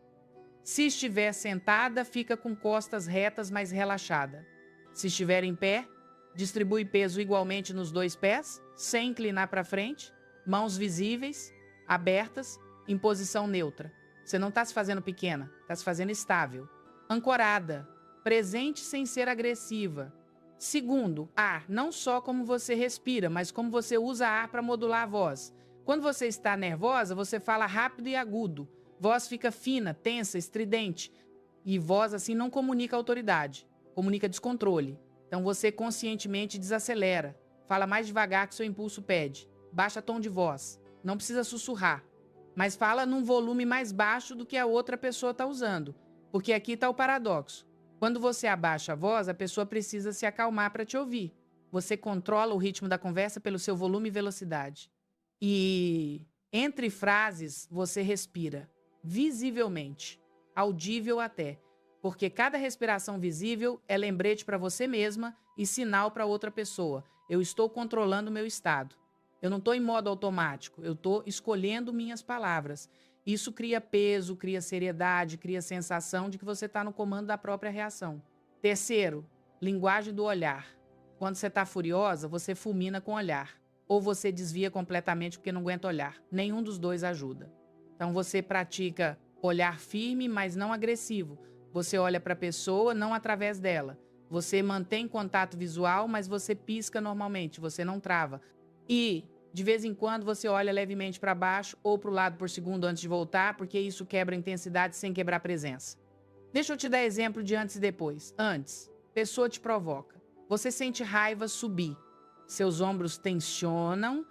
Se estiver sentada, fica com costas retas, mas relaxada. Se estiver em pé, distribui peso igualmente nos 2 pés, sem inclinar para frente, mãos visíveis, abertas, em posição neutra. Você não está se fazendo pequena, está se fazendo estável. Ancorada, presente sem ser agressiva. Segundo, ar, não só como você respira, mas como você usa ar para modular a voz. Quando você está nervosa, você fala rápido e agudo. Voz fica fina, tensa, estridente. E voz assim não comunica autoridade, comunica descontrole. Então você conscientemente desacelera. Fala mais devagar que seu impulso pede. Baixa tom de voz. Não precisa sussurrar. Mas fala num volume mais baixo do que a outra pessoa está usando. Porque aqui está o paradoxo. Quando você abaixa a voz, a pessoa precisa se acalmar para te ouvir. Você controla o ritmo da conversa pelo seu volume e velocidade. E entre frases, você respira. Visivelmente. Audível até. Porque cada respiração visível é lembrete para você mesma e sinal para outra pessoa. Eu estou controlando o meu estado. Eu não estou em modo automático, eu estou escolhendo minhas palavras. Isso cria peso, cria seriedade, cria sensação de que você está no comando da própria reação. Terceiro, linguagem do olhar. Quando você está furiosa, você fulmina com o olhar. Ou você desvia completamente porque não aguenta olhar. Nenhum dos dois ajuda. Então você pratica olhar firme, mas não agressivo. Você olha para a pessoa, não através dela. Você mantém contato visual, mas você pisca normalmente, você não trava. E, de vez em quando, você olha levemente para baixo ou para o lado por segundo antes de voltar, porque isso quebra a intensidade sem quebrar a presença. Deixa eu te dar exemplo de antes e depois. Antes, pessoa te provoca. Você sente raiva subir. Seus ombros tensionam,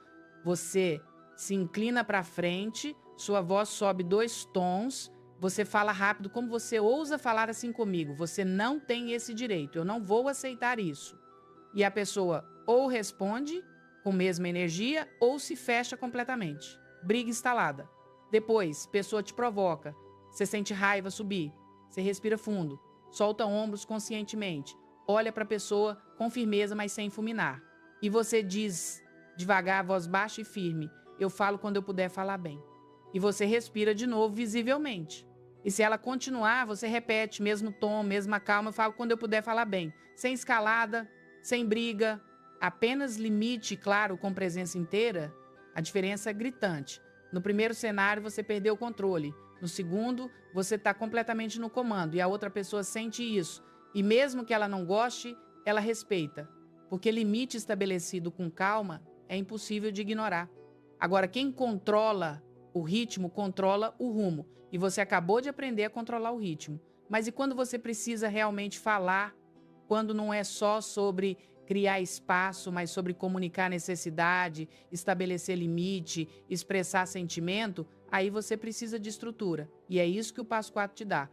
você se inclina para frente, sua voz sobe 2 tons, você fala rápido, como você ousa falar assim comigo? Você não tem esse direito, eu não vou aceitar isso. E a pessoa ou responde com mesma energia ou se fecha completamente. Briga instalada. Depois, pessoa te provoca. Você sente raiva subir. Você respira fundo. Solta ombros conscientemente. Olha para a pessoa com firmeza, mas sem fulminar. E você diz devagar, voz baixa e firme. Eu falo quando eu puder falar bem. E você respira de novo visivelmente. E se ela continuar, você repete, mesmo tom, mesma calma, eu falo quando eu puder falar bem. Sem escalada, sem briga, apenas limite claro com presença inteira, a diferença é gritante. No primeiro cenário, você perdeu o controle. No segundo, você está completamente no comando e a outra pessoa sente isso. E mesmo que ela não goste, ela respeita. Porque limite estabelecido com calma é impossível de ignorar. Agora, quem controla o ritmo, controla o rumo. E você acabou de aprender a controlar o ritmo. Mas e quando você precisa realmente falar, quando não é só sobre criar espaço, mas sobre comunicar necessidade, estabelecer limite, expressar sentimento, aí você precisa de estrutura. E é isso que o passo 4 te dá.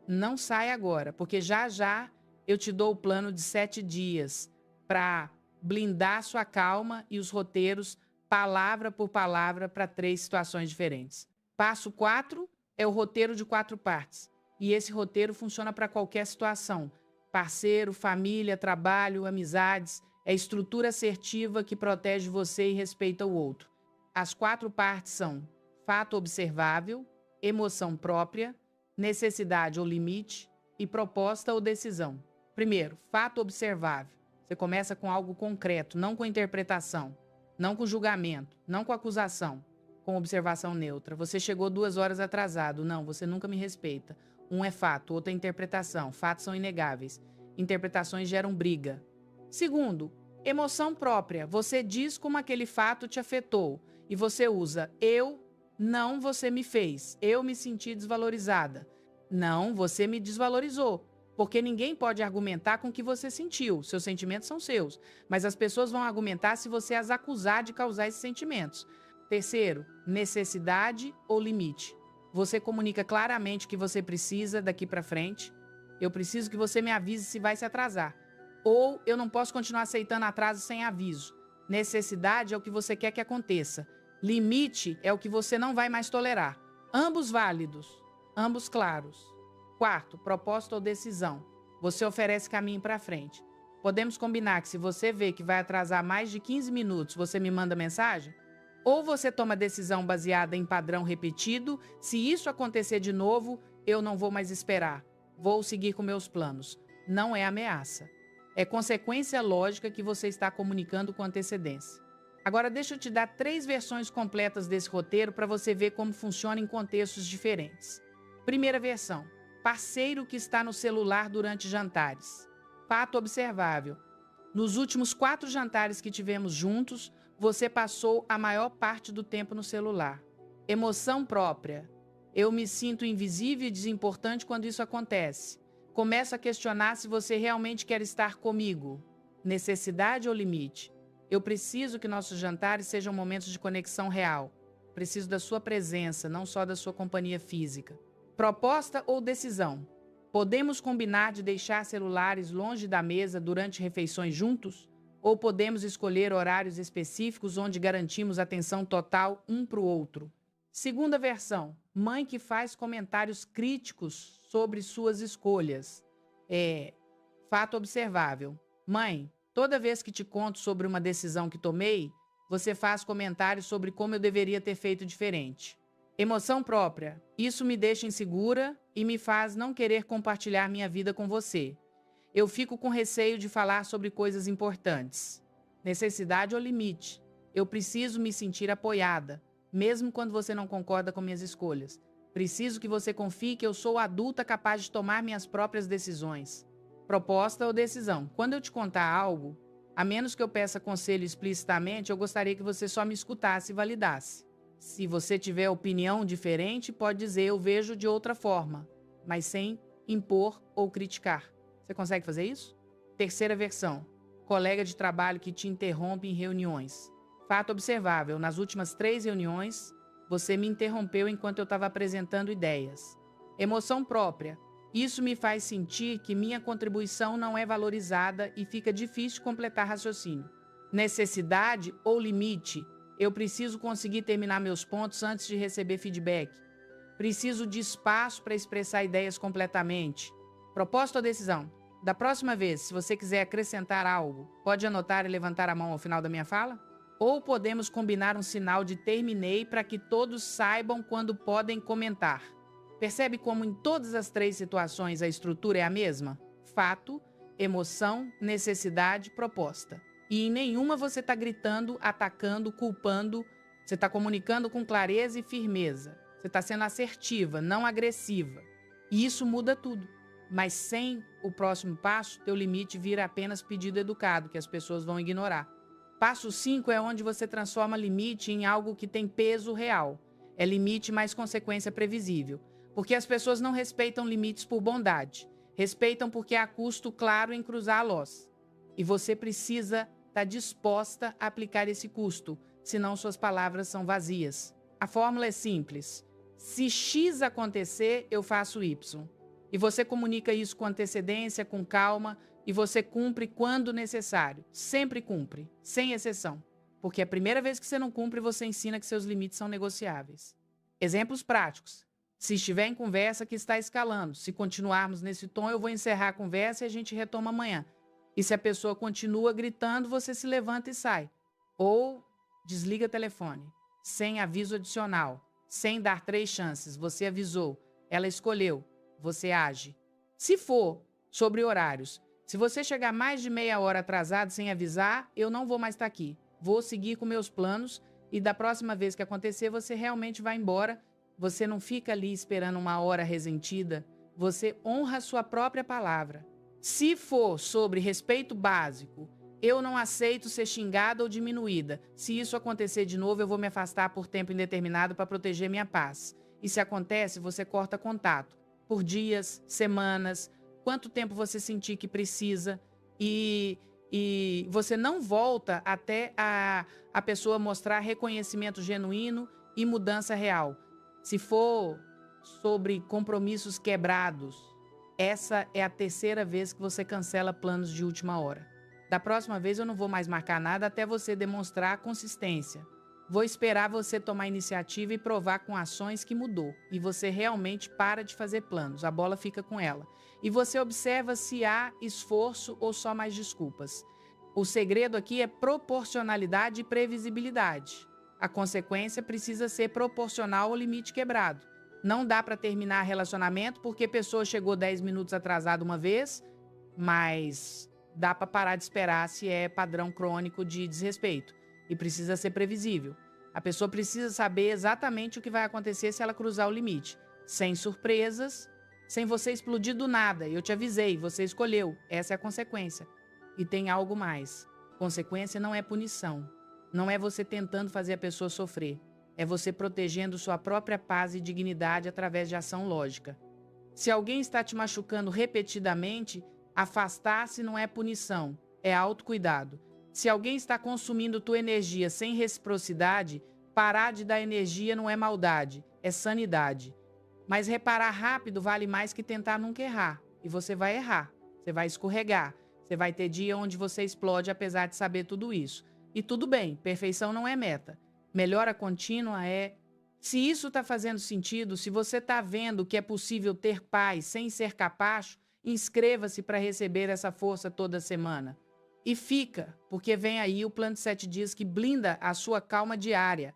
Não sai agora, porque já já eu te dou o plano de 7 dias para blindar sua calma e os roteiros palavra por palavra para 3 situações diferentes. Passo 4 é o roteiro de 4 partes. E esse roteiro funciona para qualquer situação. Parceiro, família, trabalho, amizades. É estrutura assertiva que protege você e respeita o outro. As 4 partes são fato observável, emoção própria, necessidade ou limite e proposta ou decisão. Primeiro, fato observável. Você começa com algo concreto, não com interpretação, não com julgamento, não com acusação, com observação neutra. Você chegou 2 horas atrasado. Não, você nunca me respeita. Um é fato, outro é interpretação. Fatos são inegáveis. Interpretações geram briga. Segundo, emoção própria. Você diz como aquele fato te afetou e você usa eu, não, você me fez. Eu me senti desvalorizada. Não, você me desvalorizou. Porque ninguém pode argumentar com o que você sentiu. Seus sentimentos são seus. Mas as pessoas vão argumentar se você as acusar de causar esses sentimentos. Terceiro, necessidade ou limite. Você comunica claramente o que você precisa daqui para frente. Eu preciso que você me avise se vai se atrasar. Ou eu não posso continuar aceitando atraso sem aviso. Necessidade é o que você quer que aconteça. Limite é o que você não vai mais tolerar. Ambos válidos, ambos claros. Quarto, proposta ou decisão. Você oferece caminho para frente. Podemos combinar que se você vê que vai atrasar mais de 15 minutos, você me manda mensagem? Ou você toma decisão baseada em padrão repetido, se isso acontecer de novo, eu não vou mais esperar. Vou seguir com meus planos. Não é ameaça. É consequência lógica que você está comunicando com antecedência. Agora deixa eu te dar 3 versões completas desse roteiro para você ver como funciona em contextos diferentes. Primeira versão. Parceiro que está no celular durante jantares. Fato observável. Nos últimos 4 jantares que tivemos juntos, você passou a maior parte do tempo no celular. Emoção própria. Eu me sinto invisível e desimportante quando isso acontece. Começo a questionar se você realmente quer estar comigo. Necessidade ou limite? Eu preciso que nossos jantares sejam momentos de conexão real. Preciso da sua presença, não só da sua companhia física. Proposta ou decisão? Podemos combinar de deixar celulares longe da mesa durante refeições juntos? Ou podemos escolher horários específicos onde garantimos atenção total um para o outro? Segunda versão, mãe que faz comentários críticos sobre suas escolhas. Fato observável. Mãe, toda vez que te conto sobre uma decisão que tomei, você faz comentários sobre como eu deveria ter feito diferente. Emoção própria. Isso me deixa insegura e me faz não querer compartilhar minha vida com você. Eu fico com receio de falar sobre coisas importantes. Necessidade ou limite. Eu preciso me sentir apoiada, mesmo quando você não concorda com minhas escolhas. Preciso que você confie que eu sou adulta capaz de tomar minhas próprias decisões. Proposta ou decisão. Quando eu te contar algo, a menos que eu peça conselho explicitamente, eu gostaria que você só me escutasse e validasse. Se você tiver opinião diferente, pode dizer eu vejo de outra forma, mas sem impor ou criticar. Você consegue fazer isso? Terceira versão. Colega de trabalho que te interrompe em reuniões. Fato observável. Nas últimas 3 reuniões, você me interrompeu enquanto eu estava apresentando ideias. Emoção própria. Isso me faz sentir que minha contribuição não é valorizada e fica difícil completar raciocínio. Necessidade ou limite. Eu preciso conseguir terminar meus pontos antes de receber feedback. Preciso de espaço para expressar ideias completamente. Proposta ou decisão? Da próxima vez, se você quiser acrescentar algo, pode anotar e levantar a mão ao final da minha fala? Ou podemos combinar um sinal de terminei para que todos saibam quando podem comentar. Percebe como em todas as 3 situações a estrutura é a mesma? Fato, emoção, necessidade, proposta. E em nenhuma você está gritando, atacando, culpando. Você está comunicando com clareza e firmeza. Você está sendo assertiva, não agressiva. E isso muda tudo. Mas sem o próximo passo, teu limite vira apenas pedido educado, que as pessoas vão ignorar. Passo 5 é onde você transforma limite em algo que tem peso real. É limite mais consequência previsível. Porque as pessoas não respeitam limites por bondade. Respeitam porque há custo claro em cruzar a loz. E você precisa estar disposta a aplicar esse custo, senão suas palavras são vazias. A fórmula é simples. Se X acontecer, eu faço Y. E você comunica isso com antecedência, com calma, e você cumpre quando necessário. Sempre cumpre, sem exceção. Porque a primeira vez que você não cumpre, você ensina que seus limites são negociáveis. Exemplos práticos. Se estiver em conversa que está escalando, se continuarmos nesse tom, eu vou encerrar a conversa e a gente retoma amanhã. E se a pessoa continua gritando, você se levanta e sai. Ou desliga o telefone, sem aviso adicional, sem dar 3 chances. Você avisou, ela escolheu, você age. Se for sobre horários, se você chegar mais de meia hora atrasado sem avisar, eu não vou mais estar aqui. Vou seguir com meus planos e da próxima vez que acontecer, você realmente vai embora. Você não fica ali esperando uma hora resentida. Você honra a sua própria palavra. Se for sobre respeito básico, eu não aceito ser xingada ou diminuída. Se isso acontecer de novo, eu vou me afastar por tempo indeterminado para proteger minha paz. E se acontece, você corta contato. Por dias, semanas, quanto tempo você sentir que precisa. E você não volta até a pessoa mostrar reconhecimento genuíno e mudança real. Se for sobre compromissos quebrados, essa é a 3ª vez que você cancela planos de última hora. Da próxima vez eu não vou mais marcar nada até você demonstrar consistência. Vou esperar você tomar iniciativa e provar com ações que mudou. E você realmente para de fazer planos, a bola fica com ela. E você observa se há esforço ou só mais desculpas. O segredo aqui é proporcionalidade e previsibilidade. A consequência precisa ser proporcional ao limite quebrado. Não dá para terminar relacionamento porque a pessoa chegou 10 minutos atrasada uma vez, mas dá para parar de esperar se é padrão crônico de desrespeito. E precisa ser previsível. A pessoa precisa saber exatamente o que vai acontecer se ela cruzar o limite. Sem surpresas, sem você explodir do nada. Eu te avisei, você escolheu. Essa é a consequência. E tem algo mais. Consequência não é punição. Não é você tentando fazer a pessoa sofrer. É você protegendo sua própria paz e dignidade através de ação lógica. Se alguém está te machucando repetidamente, afastar-se não é punição, é autocuidado. Se alguém está consumindo tua energia sem reciprocidade, parar de dar energia não é maldade, é sanidade. Mas reparar rápido vale mais que tentar nunca errar. E você vai errar, você vai escorregar, você vai ter dia onde você explode apesar de saber tudo isso. E tudo bem, perfeição não é meta. Melhora contínua é... Se isso está fazendo sentido, se você está vendo que é possível ter paz sem ser capacho, inscreva-se para receber essa força toda semana. E fica, porque vem aí o plano de 7 dias que blinda a sua calma diária.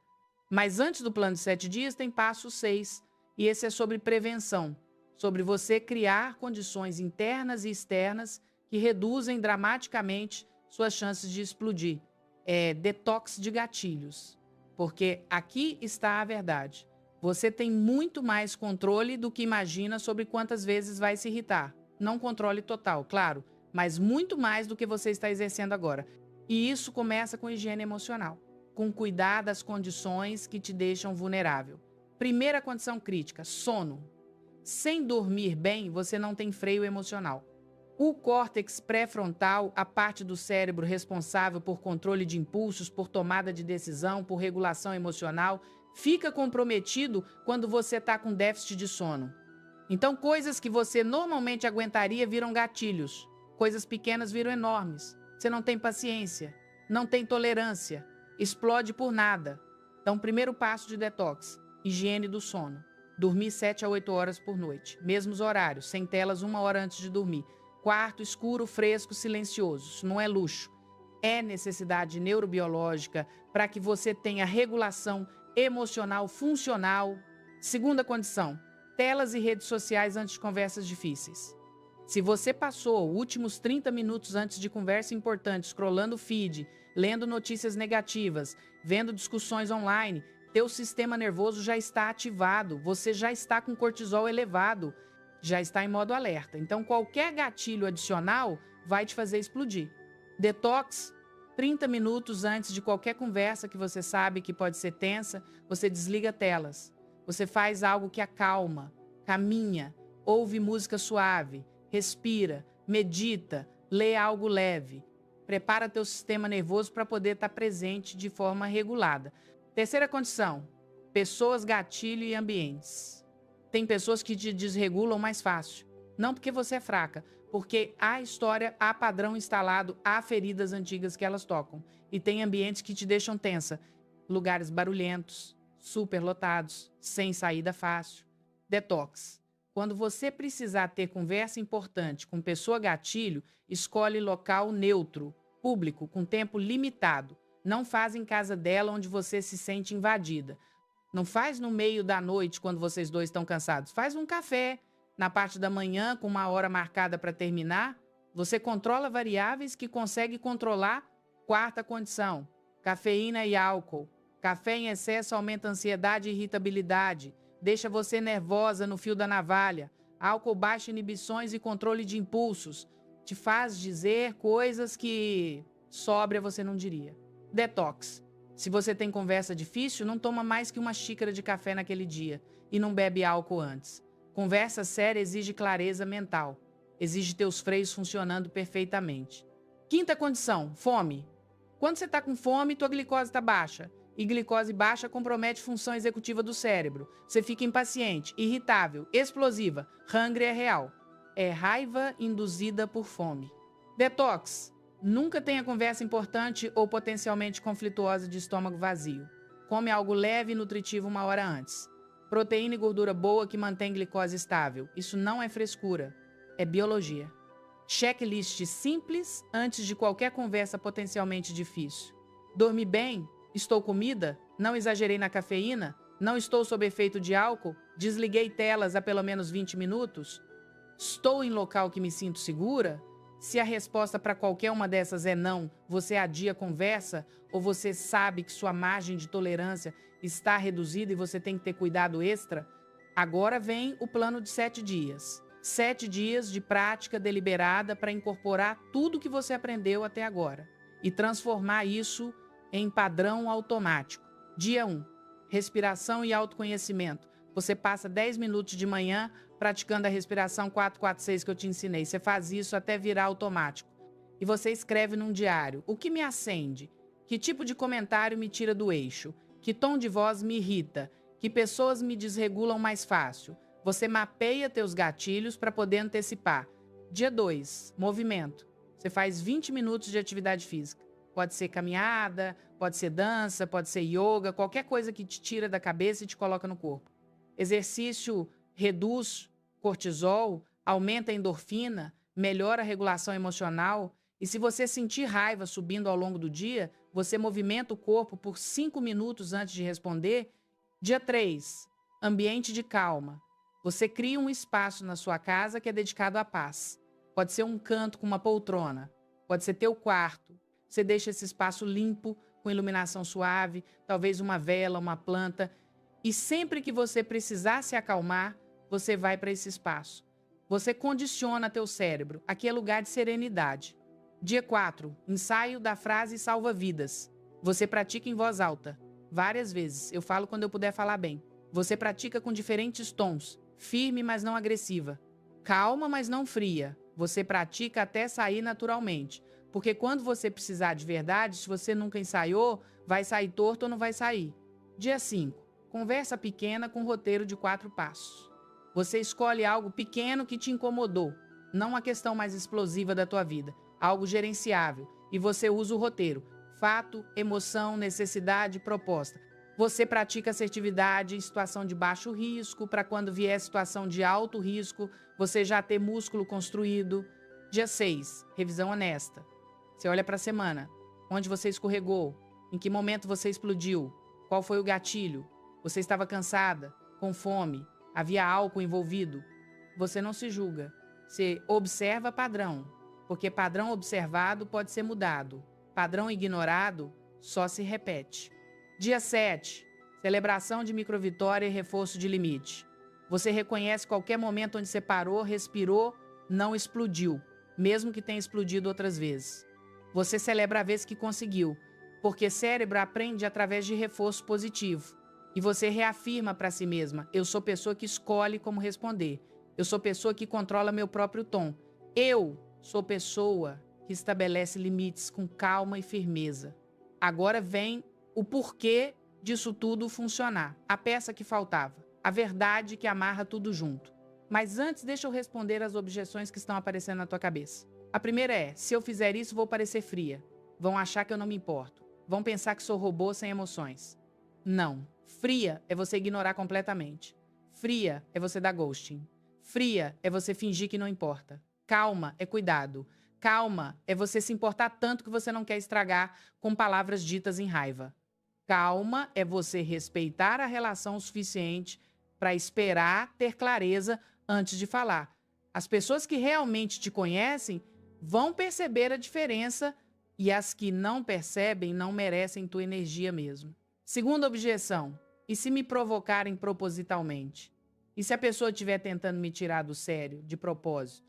Mas antes do plano de 7 dias tem passo 6, e esse é sobre prevenção, sobre você criar condições internas e externas que reduzem dramaticamente suas chances de explodir. É detox de gatilhos, porque aqui está a verdade. Você tem muito mais controle do que imagina sobre quantas vezes vai se irritar. Não controle total, claro, mas muito mais do que você está exercendo agora. E isso começa com higiene emocional, com cuidar das condições que te deixam vulnerável. Primeira condição crítica, sono. Sem dormir bem, você não tem freio emocional. O córtex pré-frontal, a parte do cérebro responsável por controle de impulsos, por tomada de decisão, por regulação emocional, fica comprometido quando você está com déficit de sono. Então, coisas que você normalmente aguentaria viram gatilhos. Coisas pequenas viram enormes. Você não tem paciência, não tem tolerância, explode por nada. Então, primeiro passo de detox, higiene do sono. Dormir 7 a 8 horas por noite. Mesmos horários, sem telas 1 hora antes de dormir. Quarto escuro, fresco, silencioso. Isso não é luxo. É necessidade neurobiológica para que você tenha regulação emocional funcional. Segunda condição, telas e redes sociais antes de conversas difíceis. Se você passou últimos 30 minutos antes de conversa importante, scrollando o feed, lendo notícias negativas, vendo discussões online, Teu sistema nervoso já está ativado, você já está com cortisol elevado, já está em modo alerta. Então, qualquer gatilho adicional vai te fazer explodir. Detox, 30 minutos antes de qualquer conversa que você sabe que pode ser tensa, você desliga telas. Você faz algo que acalma, caminha, ouve música suave, respira, medita, lê algo leve. Prepara teu sistema nervoso para poder estar presente de forma regulada. Terceira condição, pessoas, gatilho e ambientes. Tem pessoas que te desregulam mais fácil. Não porque você é fraca, porque há história, há padrão instalado, há feridas antigas que elas tocam. E tem ambientes que te deixam tensa. Lugares barulhentos, superlotados, sem saída fácil. Detox. Quando você precisar ter conversa importante com pessoa gatilho, escolhe local neutro, público, com tempo limitado. Não faz em casa dela onde você se sente invadida. Não faz no meio da noite quando vocês dois estão cansados. Faz um café na parte da manhã com uma hora marcada para terminar. Você controla variáveis que consegue controlar. Quarta condição, cafeína e álcool. Café em excesso aumenta a ansiedade e irritabilidade. Deixa você nervosa no fio da navalha. Álcool baixa inibições e controle de impulsos. Te faz dizer coisas que sóbria você não diria. Detox. Se você tem conversa difícil, não toma mais que uma xícara de café naquele dia e não bebe álcool antes. Conversa séria exige clareza mental. Exige teus freios funcionando perfeitamente. Quinta condição, fome. Quando você está com fome, tua glicose está baixa. E glicose baixa compromete função executiva do cérebro. Você fica impaciente, irritável, explosiva. Hungry é real. É raiva induzida por fome. Detox. Nunca tenha conversa importante ou potencialmente conflituosa de estômago vazio. Come algo leve e nutritivo uma hora antes. Proteína e gordura boa que mantém glicose estável. Isso não é frescura, é biologia. Checklist simples antes de qualquer conversa potencialmente difícil. Dormi bem? Estou comida? Não exagerei na cafeína? Não estou sob efeito de álcool? Desliguei telas há pelo menos 20 minutos? Estou em local que me sinto segura? Se a resposta para qualquer uma dessas é não, você adia a conversa ou você sabe que sua margem de tolerância está reduzida e você tem que ter cuidado extra? Agora vem o plano de 7 dias. 7 dias de prática deliberada para incorporar tudo que você aprendeu até agora e transformar isso em padrão automático. Dia 1. Respiração e autoconhecimento. Você passa 10 minutos de manhã praticando a respiração 4-4-6 que eu te ensinei. Você faz isso até virar automático. E você escreve num diário. O que me acende? Que tipo de comentário me tira do eixo? Que tom de voz me irrita? Que pessoas me desregulam mais fácil? Você mapeia teus gatilhos para poder antecipar. Dia 2. Movimento. Você faz 20 minutos de atividade física. Pode ser caminhada, pode ser dança, pode ser yoga, qualquer coisa que te tira da cabeça e te coloca no corpo. Exercício reduz cortisol, aumenta a endorfina, melhora a regulação emocional. E se você sentir raiva subindo ao longo do dia, você movimenta o corpo por 5 minutos antes de responder. Dia 3, ambiente de calma. Você cria um espaço na sua casa que é dedicado à paz. Pode ser um canto com uma poltrona, pode ser teu quarto. Você deixa esse espaço limpo, com iluminação suave, talvez uma vela, uma planta. E sempre que você precisar se acalmar, você vai para esse espaço. Você condiciona teu cérebro. Aqui é lugar de serenidade. Dia 4, ensaio da frase salva-vidas. Você pratica em voz alta, várias vezes. Eu falo quando eu puder falar bem. Você pratica com diferentes tons. Firme, mas não agressiva. Calma, mas não fria. Você pratica até sair naturalmente. Porque quando você precisar de verdade, se você nunca ensaiou, vai sair torto ou não vai sair. Dia 5. Conversa pequena com roteiro de 4 passos. Você escolhe algo pequeno que te incomodou, não uma questão mais explosiva da tua vida, algo gerenciável, e você usa o roteiro. Fato, emoção, necessidade, proposta. Você pratica assertividade em situação de baixo risco, para quando vier situação de alto risco, você já ter músculo construído. Dia 6, revisão honesta. Você olha para a semana, onde você escorregou, em que momento você explodiu, qual foi o gatilho, você estava cansada, com fome, havia álcool envolvido. Você não se julga, você observa padrão, porque padrão observado pode ser mudado, padrão ignorado só se repete. Dia 7, Celebração de microvitória e reforço de limite. Você reconhece qualquer momento onde você parou, respirou, não explodiu, mesmo que tenha explodido outras vezes. Você celebra a vez que conseguiu, porque cérebro aprende através de reforço positivo. E você reafirma para si mesma: eu sou pessoa que escolhe como responder. Eu sou pessoa que controla meu próprio tom. Eu sou pessoa que estabelece limites com calma e firmeza. Agora vem o porquê disso tudo funcionar. A peça que faltava. A verdade que amarra tudo junto. Mas antes, deixa eu responder às objeções que estão aparecendo na tua cabeça. A primeira é: se eu fizer isso, vou parecer fria. Vão achar que eu não me importo. Vão pensar que sou robô sem emoções. Não. Fria é você ignorar completamente. Fria é você dar ghosting. Fria é você fingir que não importa. Calma é cuidado. Calma é você se importar tanto que você não quer estragar com palavras ditas em raiva. Calma é você respeitar a relação o suficiente para esperar ter clareza antes de falar. As pessoas que realmente te conhecem vão perceber a diferença e as que não percebem não merecem tua energia mesmo. Segunda objeção: e se me provocarem propositalmente? E se a pessoa estiver tentando me tirar do sério, de propósito?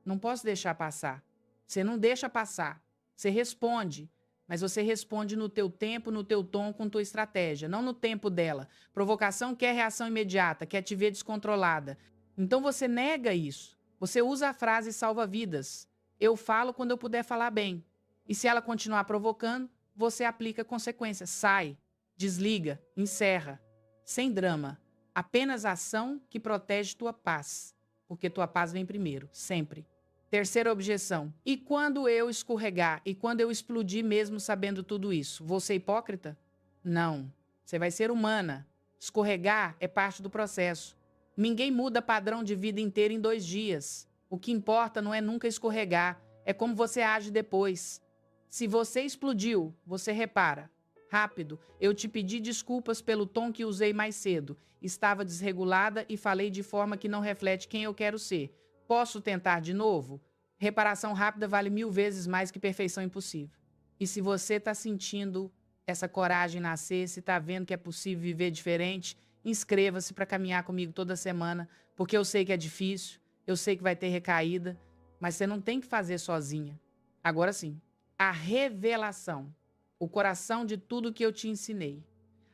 Não posso deixar passar. Você não deixa passar. Você responde. Mas você responde no teu tempo, no teu tom, com tua estratégia, não no tempo dela. Provocação quer reação imediata, quer te ver descontrolada. Então você nega isso. Você usa a frase salva-vidas. Eu falo quando eu puder falar bem. E se ela continuar provocando, você aplica consequências. Sai, desliga, encerra. Sem drama. Apenas ação que protege tua paz. Porque tua paz vem primeiro, sempre. Terceira objeção: e quando eu escorregar? E quando eu explodir mesmo sabendo tudo isso? Vou ser hipócrita? Não. Você vai ser humana. Escorregar é parte do processo. Ninguém muda padrão de vida inteiro em 2 dias. O que importa não é nunca escorregar, é como você age depois. Se você explodiu, você repara. Rápido, eu te pedi desculpas pelo tom que usei mais cedo. Estava desregulada e falei de forma que não reflete quem eu quero ser. Posso tentar de novo? Reparação rápida vale 1000 vezes mais que perfeição impossível. E se você está sentindo essa coragem nascer, se está vendo que é possível viver diferente, inscreva-se para caminhar comigo toda semana, porque eu sei que é difícil, eu sei que vai ter recaída, mas você não tem que fazer sozinha. Agora sim, a revelação, o coração de tudo que eu te ensinei.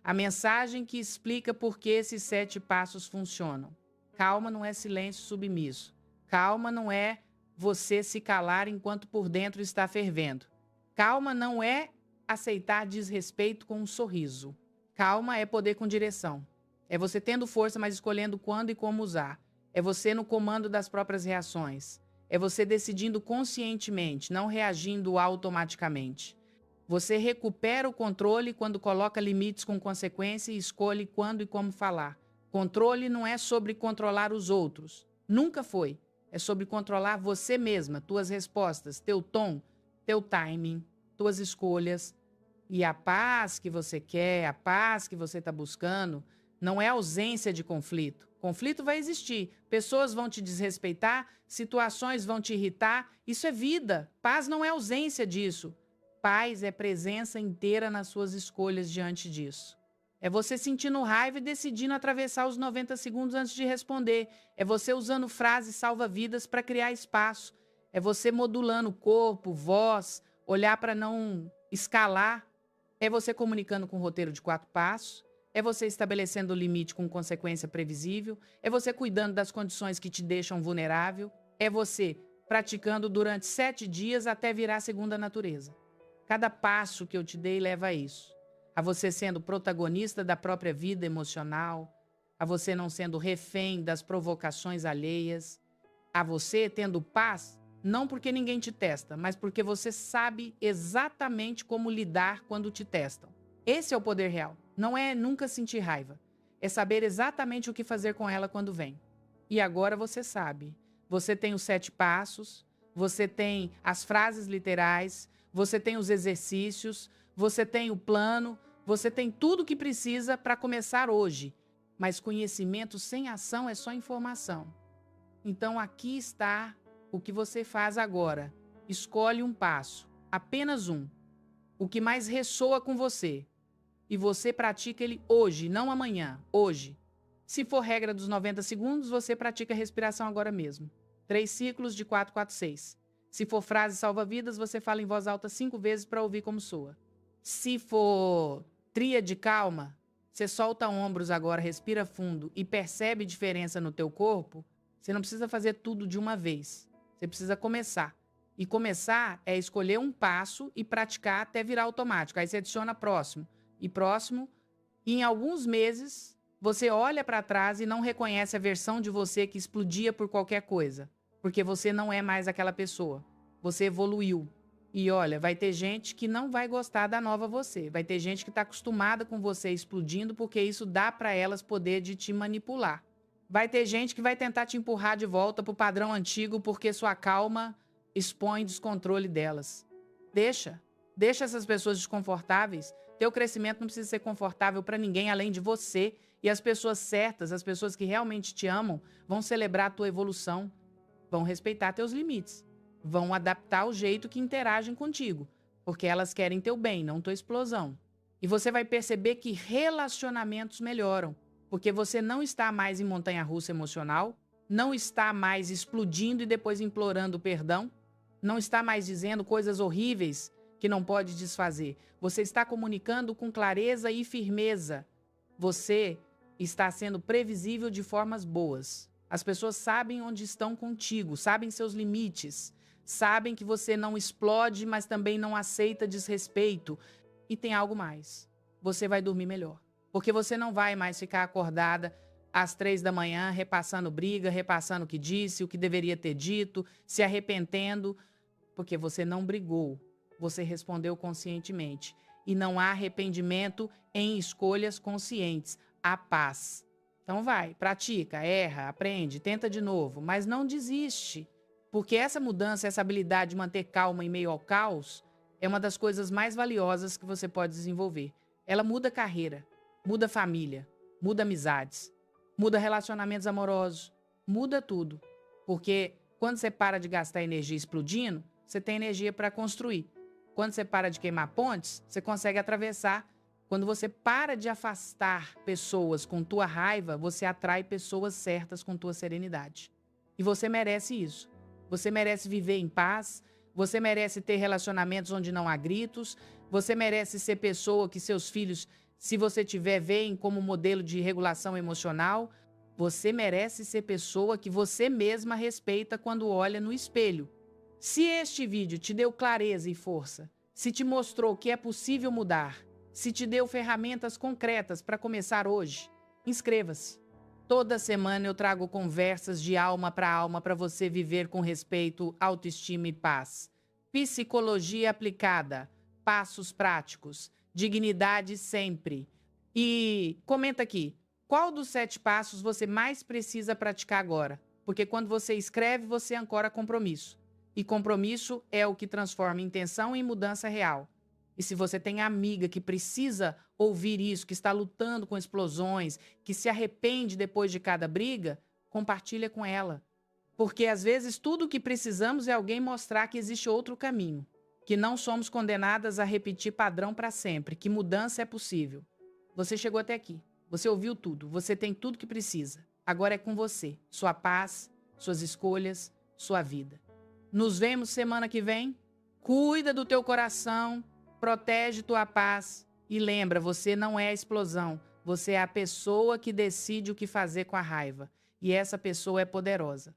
A mensagem que explica por que esses 7 passos funcionam. Calma não é silêncio submisso. Calma não é você se calar enquanto por dentro está fervendo. Calma não é aceitar desrespeito com um sorriso. Calma é poder com direção. É você tendo força, mas escolhendo quando e como usar. É você no comando das próprias reações. É você decidindo conscientemente, não reagindo automaticamente. Você recupera o controle quando coloca limites com consequência e escolhe quando e como falar. Controle não é sobre controlar os outros. Nunca foi. É sobre controlar você mesma, tuas respostas, teu tom, teu timing, tuas escolhas. E a paz que você quer, a paz que você está buscando, não é ausência de conflito. Conflito vai existir. Pessoas vão te desrespeitar, situações vão te irritar. Isso é vida. Paz não é ausência disso. Paz é presença inteira nas suas escolhas diante disso. É você sentindo raiva e decidindo atravessar os 90 segundos antes de responder. É você usando frases salva-vidas para criar espaço. É você modulando corpo, voz, olhar para não escalar. É você comunicando com um roteiro de 4 passos. É você estabelecendo o limite com consequência previsível. É você cuidando das condições que te deixam vulnerável. É você praticando durante 7 dias até virar segunda natureza. Cada passo que eu te dei leva a isso. A você sendo protagonista da própria vida emocional, a você não sendo refém das provocações alheias, a você tendo paz, não porque ninguém te testa, mas porque você sabe exatamente como lidar quando te testam. Esse é o poder real. Não é nunca sentir raiva. É saber exatamente o que fazer com ela quando vem. E agora você sabe. Você tem os 7 passos, você tem as frases literais, você tem os exercícios, você tem o plano, você tem tudo o que precisa para começar hoje. Mas conhecimento sem ação é só informação. Então aqui está o que você faz agora. Escolhe um passo, apenas um. O que mais ressoa com você. e você pratica ele hoje, não amanhã, hoje. Se for regra dos 90 segundos, você pratica a respiração agora mesmo. 3 ciclos de 4, 4, 6. Se for frase salva-vidas, você fala em voz alta 5 vezes para ouvir como soa. Se for tríade calma, você solta ombros agora, respira fundo e percebe diferença no teu corpo. Você não precisa fazer tudo de uma vez. Você precisa começar. E começar é escolher um passo e praticar até virar automático. Aí você adiciona próximo e próximo. E em alguns meses, você olha para trás e não reconhece a versão de você que explodia por qualquer coisa. Porque você não é mais aquela pessoa. Você evoluiu. E olha, vai ter gente que não vai gostar da nova você. Vai ter gente que está acostumada com você explodindo porque isso dá para elas poder de te manipular. Vai ter gente que vai tentar te empurrar de volta para o padrão antigo porque sua calma expõe descontrole delas. Deixa essas pessoas desconfortáveis. Teu crescimento não precisa ser confortável para ninguém além de você. E as pessoas certas, as pessoas que realmente te amam, vão celebrar a tua evolução, vão respeitar teus limites, vão adaptar o jeito que interagem contigo, porque elas querem teu bem, não tua explosão. E você vai perceber que relacionamentos melhoram, porque você não está mais em montanha-russa emocional, não está mais explodindo e depois implorando perdão, não está mais dizendo coisas horríveis que não pode desfazer. Você está comunicando com clareza e firmeza. Você está sendo previsível de formas boas. As pessoas sabem onde estão contigo, sabem seus limites, sabem que você não explode, mas também não aceita desrespeito. E tem algo mais. Você vai dormir melhor. Porque você não vai mais ficar acordada às 3 da manhã, repassando briga, repassando o que disse, o que deveria ter dito, se arrependendo, porque você não brigou. Você respondeu conscientemente. E não há arrependimento em escolhas conscientes. Há paz. Então vai, pratica, erra, aprende, tenta de novo, mas não desiste. Porque essa mudança, essa habilidade de manter calma em meio ao caos, é uma das coisas mais valiosas que você pode desenvolver. Ela muda carreira, muda família, muda amizades, muda relacionamentos amorosos, muda tudo. Porque quando você para de gastar energia explodindo, você tem energia para construir. Quando você para de queimar pontes, você consegue atravessar. Quando você para de afastar pessoas com tua raiva, você atrai pessoas certas com tua serenidade. E você merece isso. Você merece viver em paz, você merece ter relacionamentos onde não há gritos, você merece ser pessoa que seus filhos, se você tiver, veem como modelo de regulação emocional. Você merece ser pessoa que você mesma respeita quando olha no espelho. Se este vídeo te deu clareza e força, se te mostrou que é possível mudar, se te deu ferramentas concretas para começar hoje, inscreva-se. Toda semana eu trago conversas de alma para você viver com respeito, autoestima e paz. Psicologia aplicada, passos práticos, dignidade sempre. E comenta aqui, qual dos 7 passos você mais precisa praticar agora? Porque quando você escreve, você ancora compromisso. E compromisso é o que transforma intenção em mudança real. E se você tem amiga que precisa ouvir isso, que está lutando com explosões, que se arrepende depois de cada briga, compartilha com ela. Porque às vezes tudo o que precisamos é alguém mostrar que existe outro caminho, que não somos condenadas a repetir padrão para sempre, que mudança é possível. Você chegou até aqui, você ouviu tudo, você tem tudo que precisa. Agora é com você, sua paz, suas escolhas, sua vida. Nos vemos semana que vem. Cuida do teu coração, protege tua paz e lembra, você não é a explosão, você é a pessoa que decide o que fazer com a raiva. E essa pessoa é poderosa.